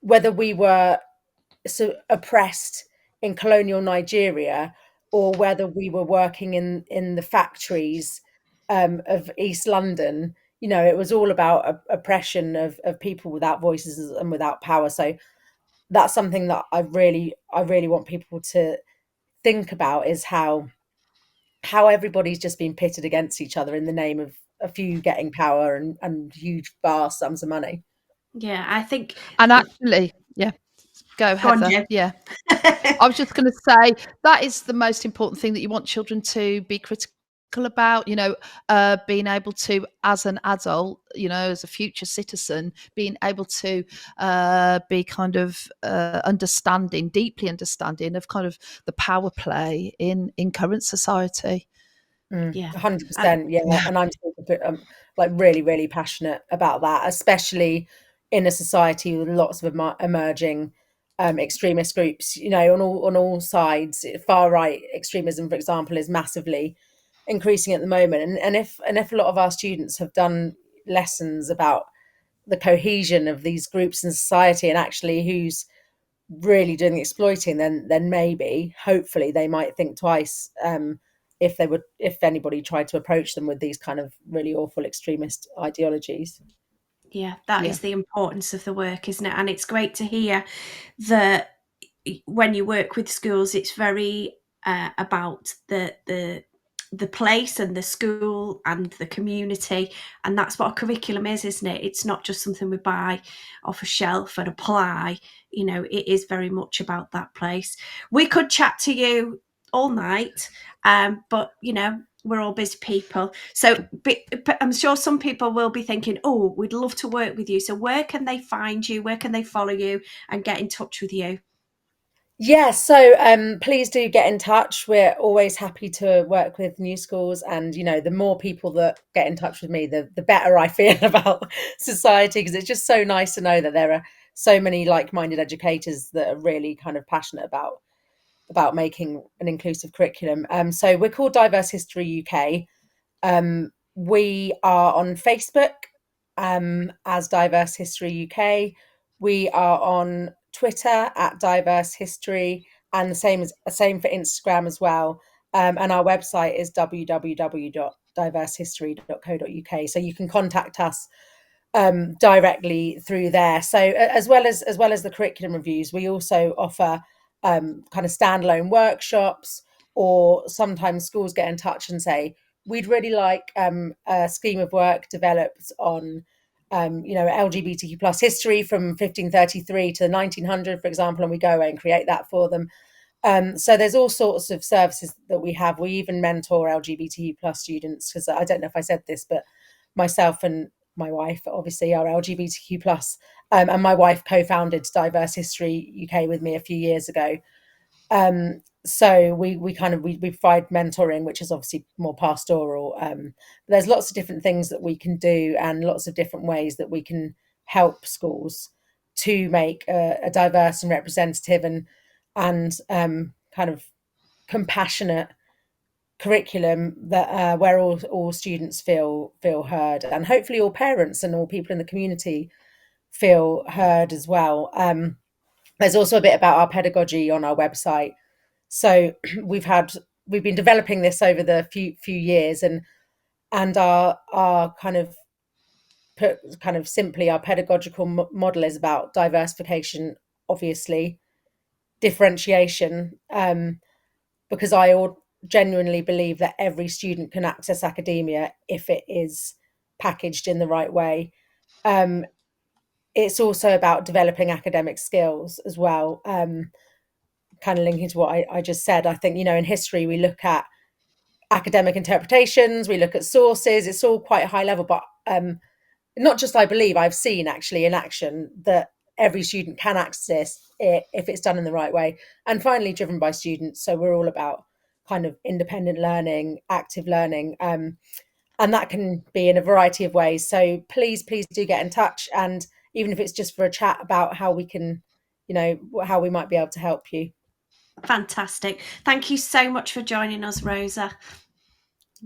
Whether we were oppressed in colonial Nigeria, or whether we were working in the factories of East London, you know, it was all about oppression of people without voices and without power. So that's something that I really want people to think about, is how everybody's just been pitted against each other in the name of a few getting power and huge vast sums of money. Yeah, I think. And actually, yeah, go on, Heather. Yeah. I was just going to say that is the most important thing, that you want children to be critical about, you know, being able to, as an adult, you know, as a future citizen, being able to be kind of deeply understanding of kind of the power play in current society. Yeah, 100%. Yeah, and I'm like really passionate about that, especially in a society with lots of emerging extremist groups. You know, on all sides, far right extremism, for example, is massively increasing at the moment. And if a lot of our students have done lessons about the cohesion of these groups in society and actually who's really doing the exploiting, then maybe, hopefully, they might think twice if anybody tried to approach them with these kind of really awful extremist ideologies. Yeah, that is the importance of the work, isn't it? And it's great to hear that when you work with schools, it's very about the place and the school and the community, and that's what a curriculum is, isn't it? It's not just something we buy off a shelf and apply. You know, it is very much about that place. We could chat to you all night, but you know, we're all busy people. So I'm sure some people will be thinking, oh, we'd love to work with you. So where can they find you? Where can they follow you and get in touch with you? Yeah, so please do get in touch. We're always happy to work with new schools, and you know, the more people that get in touch with me, the better I feel about society, because it's just so nice to know that there are so many like-minded educators that are really kind of passionate about making an inclusive curriculum. So we're called Diverse History UK. We are on Facebook as Diverse History UK. We are on Twitter at Diverse History, and the same for Instagram as well. And our website is www.diversehistory.co.uk. So you can contact us directly through there. So as well as the curriculum reviews, we also offer kind of standalone workshops, or sometimes schools get in touch and say, we'd really like a scheme of work developed on you know, LGBTQ plus history from 1533 to 1900, for example, and we go away and create that for them. So there's all sorts of services that we have. We even mentor LGBTQ plus students, because I don't know if I said this, but myself and my wife obviously are LGBTQ plus, and my wife co-founded Diverse History UK with me a few years ago. So we provide mentoring, which is obviously more pastoral. There's lots of different things that we can do, and lots of different ways that we can help schools to make a diverse and representative and kind of compassionate curriculum that where all students feel heard, and hopefully all parents and all people in the community feel heard as well. There's also a bit about our pedagogy on our website. So we've been developing this over the few years, and our kind of simply, our pedagogical model is about diversification, obviously, differentiation, because I genuinely believe that every student can access academia if it is packaged in the right way. It's also about developing academic skills as well. Kind of linking to what I just said, I think, you know, in history we look at academic interpretations, we look at sources, it's all quite high level, but not just I believe, I've seen actually in action that every student can access it if it's done in the right way, and finally driven by students. So we're all about kind of independent learning, active learning, and that can be in a variety of ways. So please do get in touch, and even if it's just for a chat about how we can, you know, how we might be able to help you. Fantastic. Thank you so much for joining us, Rosa.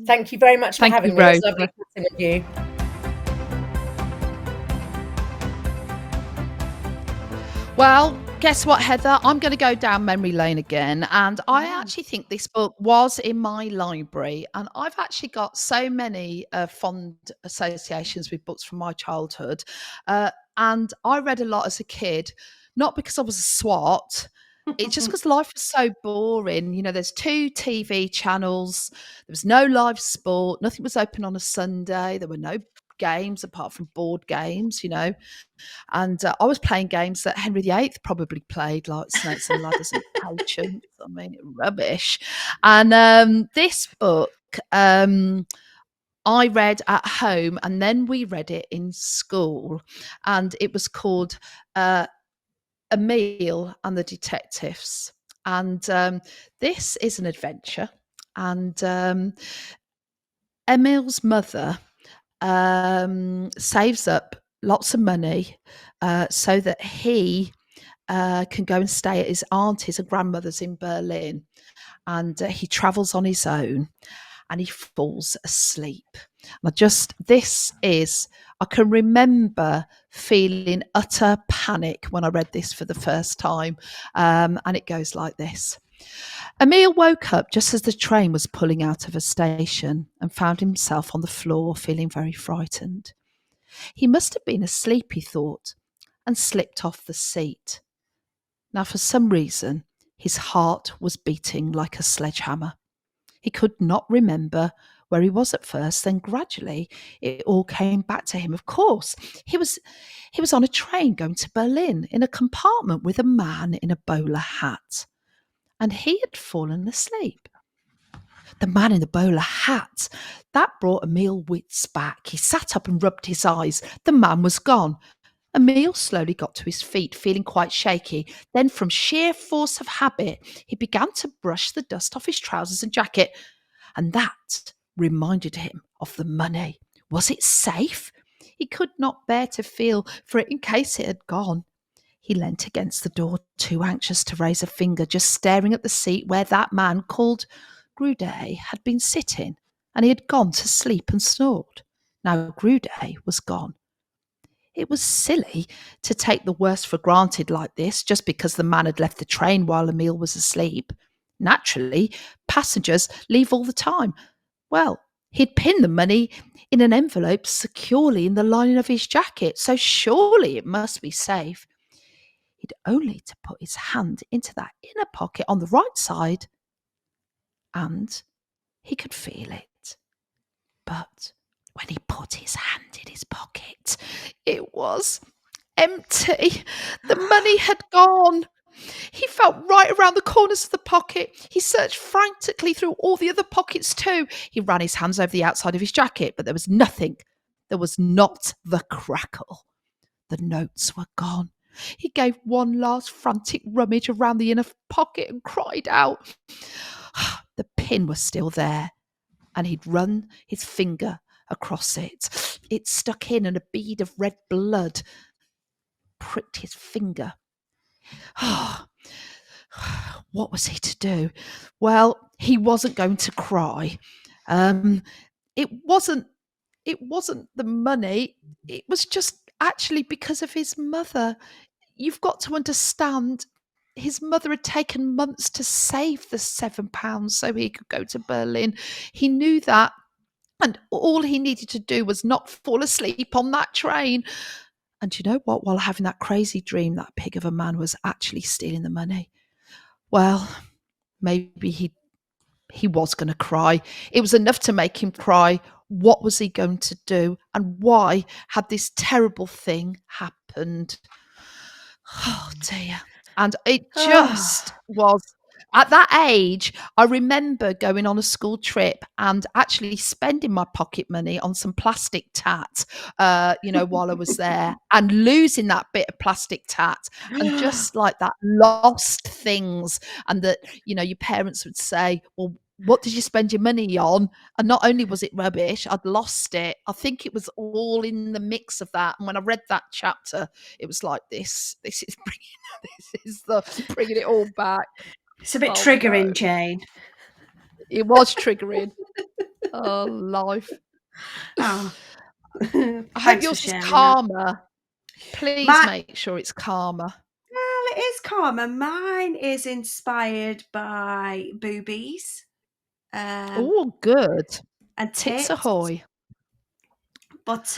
Thank you very much for having me. It was lovely chatting with you. Well, Guess what, Heather? I'm going to go down memory lane again. And I actually think this book was in my library. And I've actually got so many fond associations with books from my childhood. And I read a lot as a kid, not because I was a swat. It's just because life was so boring. You know, there's 2 TV channels. There was no live sport. Nothing was open on a Sunday. There were no games apart from board games, you know. And I was playing games that Henry VIII probably played, like Snakes and Ladders and Patience. I mean, rubbish. And this book I read at home, and then we read it in school. And it was called Emile and the Detectives. And this is an adventure. And Emile's mother saves up lots of money so that he can go and stay at his auntie's and grandmother's in Berlin. And he travels on his own and he falls asleep. I can remember feeling utter panic when I read this for the first time. And it goes like this. Emile woke up just as the train was pulling out of a station and found himself on the floor feeling very frightened. He must have been asleep, he thought, and slipped off the seat. Now, for some reason, his heart was beating like a sledgehammer. He could not remember where he was at first, then gradually it all came back to him. Of course, he was on a train going to Berlin in a compartment with a man in a bowler hat. And he had fallen asleep. The man in the bowler hat, that brought Emile wits back. He sat up and rubbed his eyes. The man was gone. Emile slowly got to his feet, feeling quite shaky. Then, from sheer force of habit, he began to brush the dust off his trousers and jacket. And that reminded him of the money. Was it safe? He could not bear to feel for it in case it had gone. He leant against the door, too anxious to raise a finger, just staring at the seat where that man called Grudet had been sitting, and he had gone to sleep and snored. Now Grudet was gone. It was silly to take the worst for granted like this, just because the man had left the train while Emile was asleep. Naturally, passengers leave all the time. Well, he'd pinned the money in an envelope securely in the lining of his jacket, so surely it must be safe. He'd only to put his hand into that inner pocket on the right side, and he could feel it. But when he put his hand in his pocket, it was empty. The money had gone. He felt right around the corners of the pocket. He searched frantically through all the other pockets too. He ran his hands over the outside of his jacket, but there was nothing. There was not the crackle. The notes were gone. He gave one last frantic rummage around the inner pocket and cried out. The pin was still there, and he'd run his finger across it. It stuck in, and a bead of red blood pricked his finger. What was he to do? Well, he wasn't going to cry. It wasn't the money. It was just actually because of his mother. You've got to understand, his mother had taken months to save the £7 so he could go to Berlin. He knew that, and all he needed to do was not fall asleep on that train. And you know what? While having that crazy dream, that pig of a man was actually stealing the money. Well, maybe he was going to cry. It was enough to make him cry. What was he going to do? And why had this terrible thing happened? Oh dear. And it just was, at that age, I remember going on a school trip and actually spending my pocket money on some plastic tat, while I was there, and losing that bit of plastic tat, and just like that, lost things. And that, your parents would say, well, what did you spend your money on? And not only was it rubbish, I'd lost it. I think it was all in the mix of that. And when I read that chapter, it was like this is bringing it all back. It's a bit triggering, no. Jane. It was triggering. Oh, life. Oh. I hope yours is calmer. Please make sure it's calmer. Well, it is common. Mine is inspired by boobies. Oh, good. And Tits tits. ahoy. But,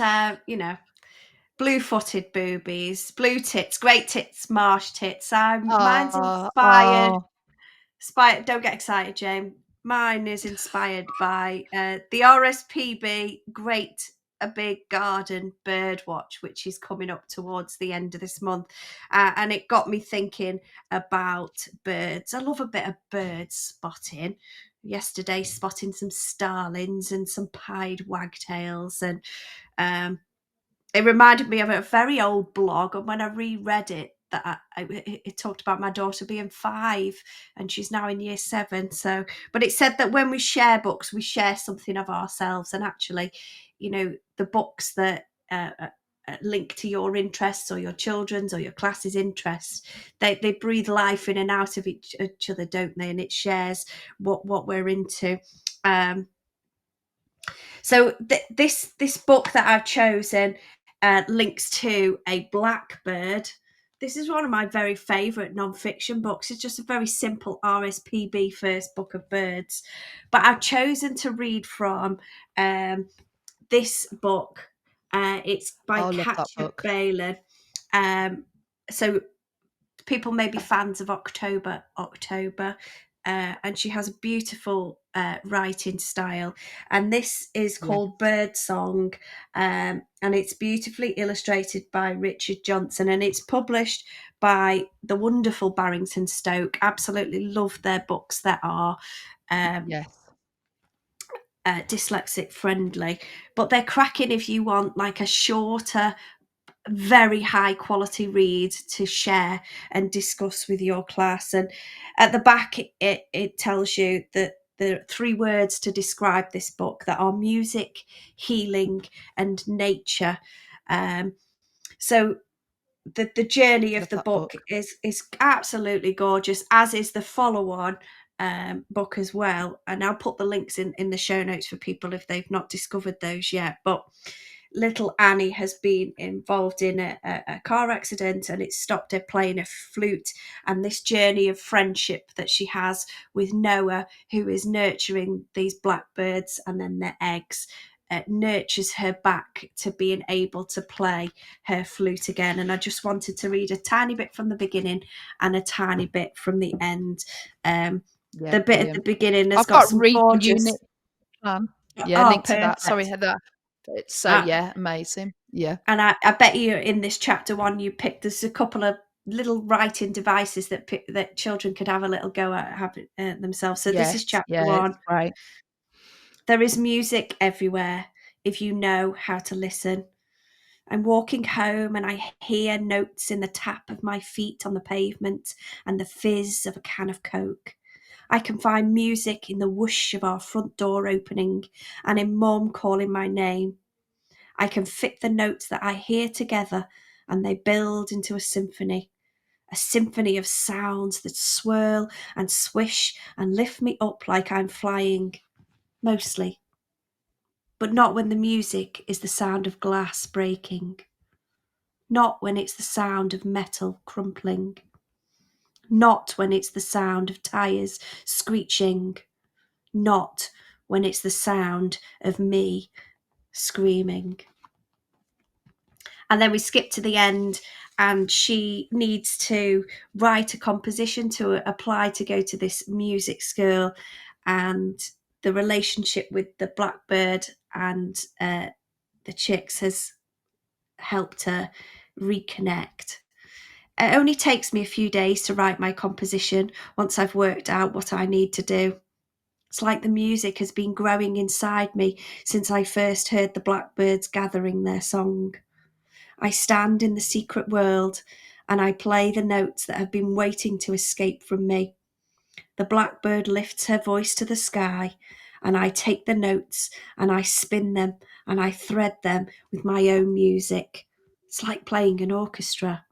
blue-footed boobies, blue tits, great tits, marsh tits. Mine's inspired. Don't get excited, Jane. Mine is inspired by the RSPB Big Garden Birdwatch, which is coming up towards the end of this month. And it got me thinking about birds. I love a bit of bird spotting. Yesterday, spotting some starlings and some pied wagtails. And it reminded me of a very old blog. And when I reread it, that it talked about my daughter being 5 and she's now in year 7. So, but it said that when we share books, we share something of ourselves. And actually, the books that link to your interests or your children's or your class's interests, they breathe life in and out of each other, don't they? And it shares what we're into. So this book that I've chosen links to a blackbird. This is one of my very favourite non-fiction books. It's just a very simple RSPB first book of birds. But I've chosen to read from this book. It's by Katja Balin. So people may be fans of October. And she has a beautiful writing style. And this is called Birdsong, and it's beautifully illustrated by Richard Johnson, and it's published by the wonderful Barrington Stoke. Absolutely love their books that are dyslexic friendly, but they're cracking if you want like a shorter, very high quality read to share and discuss with your class. And at the back it tells you that there are 3 words to describe this book that are music, healing and nature. So the journey of the book is absolutely gorgeous, as is the follow-on book as well. And I'll put the links in the show notes for people if they've not discovered those yet. But little Annie has been involved in a car accident, and it stopped her playing a flute. And this journey of friendship that she has with Noah, who is nurturing these blackbirds and then their eggs, nurtures her back to being able to play her flute again. And I just wanted to read a tiny bit from the beginning and a tiny bit from the end. The bit at the beginning has got some gorgeous unit plan. Link to that. Sorry, Heather. It's so amazing. Yeah. And I bet you in this chapter 1 you picked, there's a couple of little writing devices that children could have a little go at themselves. So this is chapter 1. Right. There is music everywhere if you know how to listen. I'm walking home and I hear notes in the tap of my feet on the pavement and the fizz of a can of Coke. I can find music in the whoosh of our front door opening and in Mum calling my name. I can fit the notes that I hear together and they build into a symphony of sounds that swirl and swish and lift me up like I'm flying, mostly. But not when the music is the sound of glass breaking. Not when it's the sound of metal crumpling. Not when it's the sound of tyres screeching. Not when it's the sound of me screaming. And then we skip to the end, and she needs to write a composition to apply to go to this music school. And the relationship with the blackbird and the chicks has helped her reconnect. It only takes me a few days to write my composition once I've worked out what I need to do. It's like the music has been growing inside me since I first heard the blackbirds gathering their song. I stand in the secret world and I play the notes that have been waiting to escape from me. The blackbird lifts her voice to the sky and I take the notes and I spin them and I thread them with my own music. It's like playing an orchestra.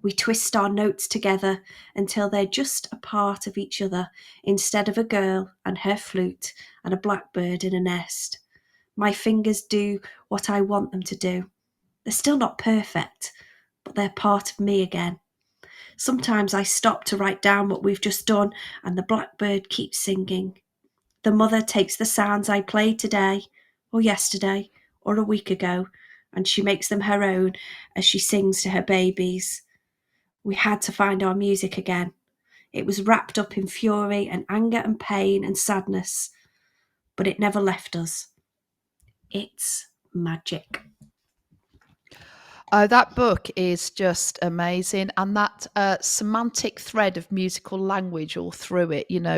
We twist our notes together until they're just a part of each other instead of a girl and her flute and a blackbird in a nest. My fingers do what I want them to do. They're still not perfect, but they're part of me again. Sometimes I stop to write down what we've just done, and the blackbird keeps singing. The mother takes the sounds I played today, or yesterday, or a week ago, and she makes them her own as she sings to her babies. We had to find our music again. It was wrapped up in fury and anger and pain and sadness, but it never left us. It's magic. That book is just amazing, and that semantic thread of musical language all through it. I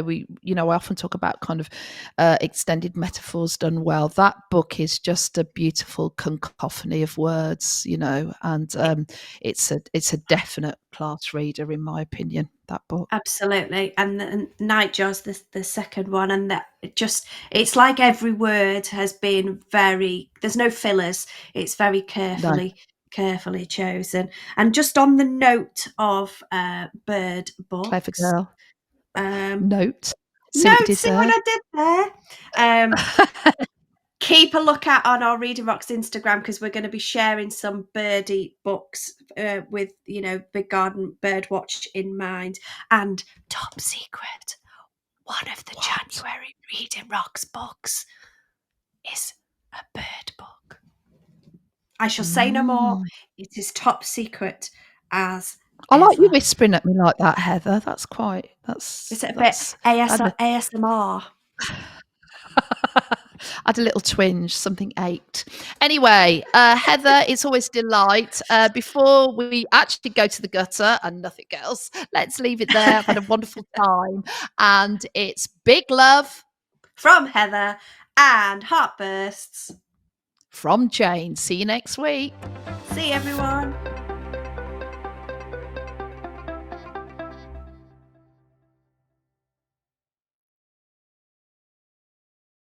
often talk about kind of extended metaphors done well. That book is just a beautiful cacophony of words, and it's a definite class reader in my opinion. That book, absolutely, and Nightjar's the second one, and that it's like every word has been there's no fillers. It's very carefully chosen. And just on the note of bird books, clever girl. Note. See what I did there. Keep a look out on our Reading Rocks Instagram, because we're going to be sharing some birdie books with Big Garden Birdwatch in mind. And top secret, one of the January Reading Rocks books is a bird book. I shall say no more. It is top secret as I ever. like you whispering at me like that, Heather. It's a bit ASMR. I had a little twinge, something ached. Anyway, Heather, it's always a delight. Before we actually go to the gutter and nothing else, let's leave it there. I've had a wonderful time, and it's big love from Heather and heartbursts from Jane. See you next week. See you, everyone.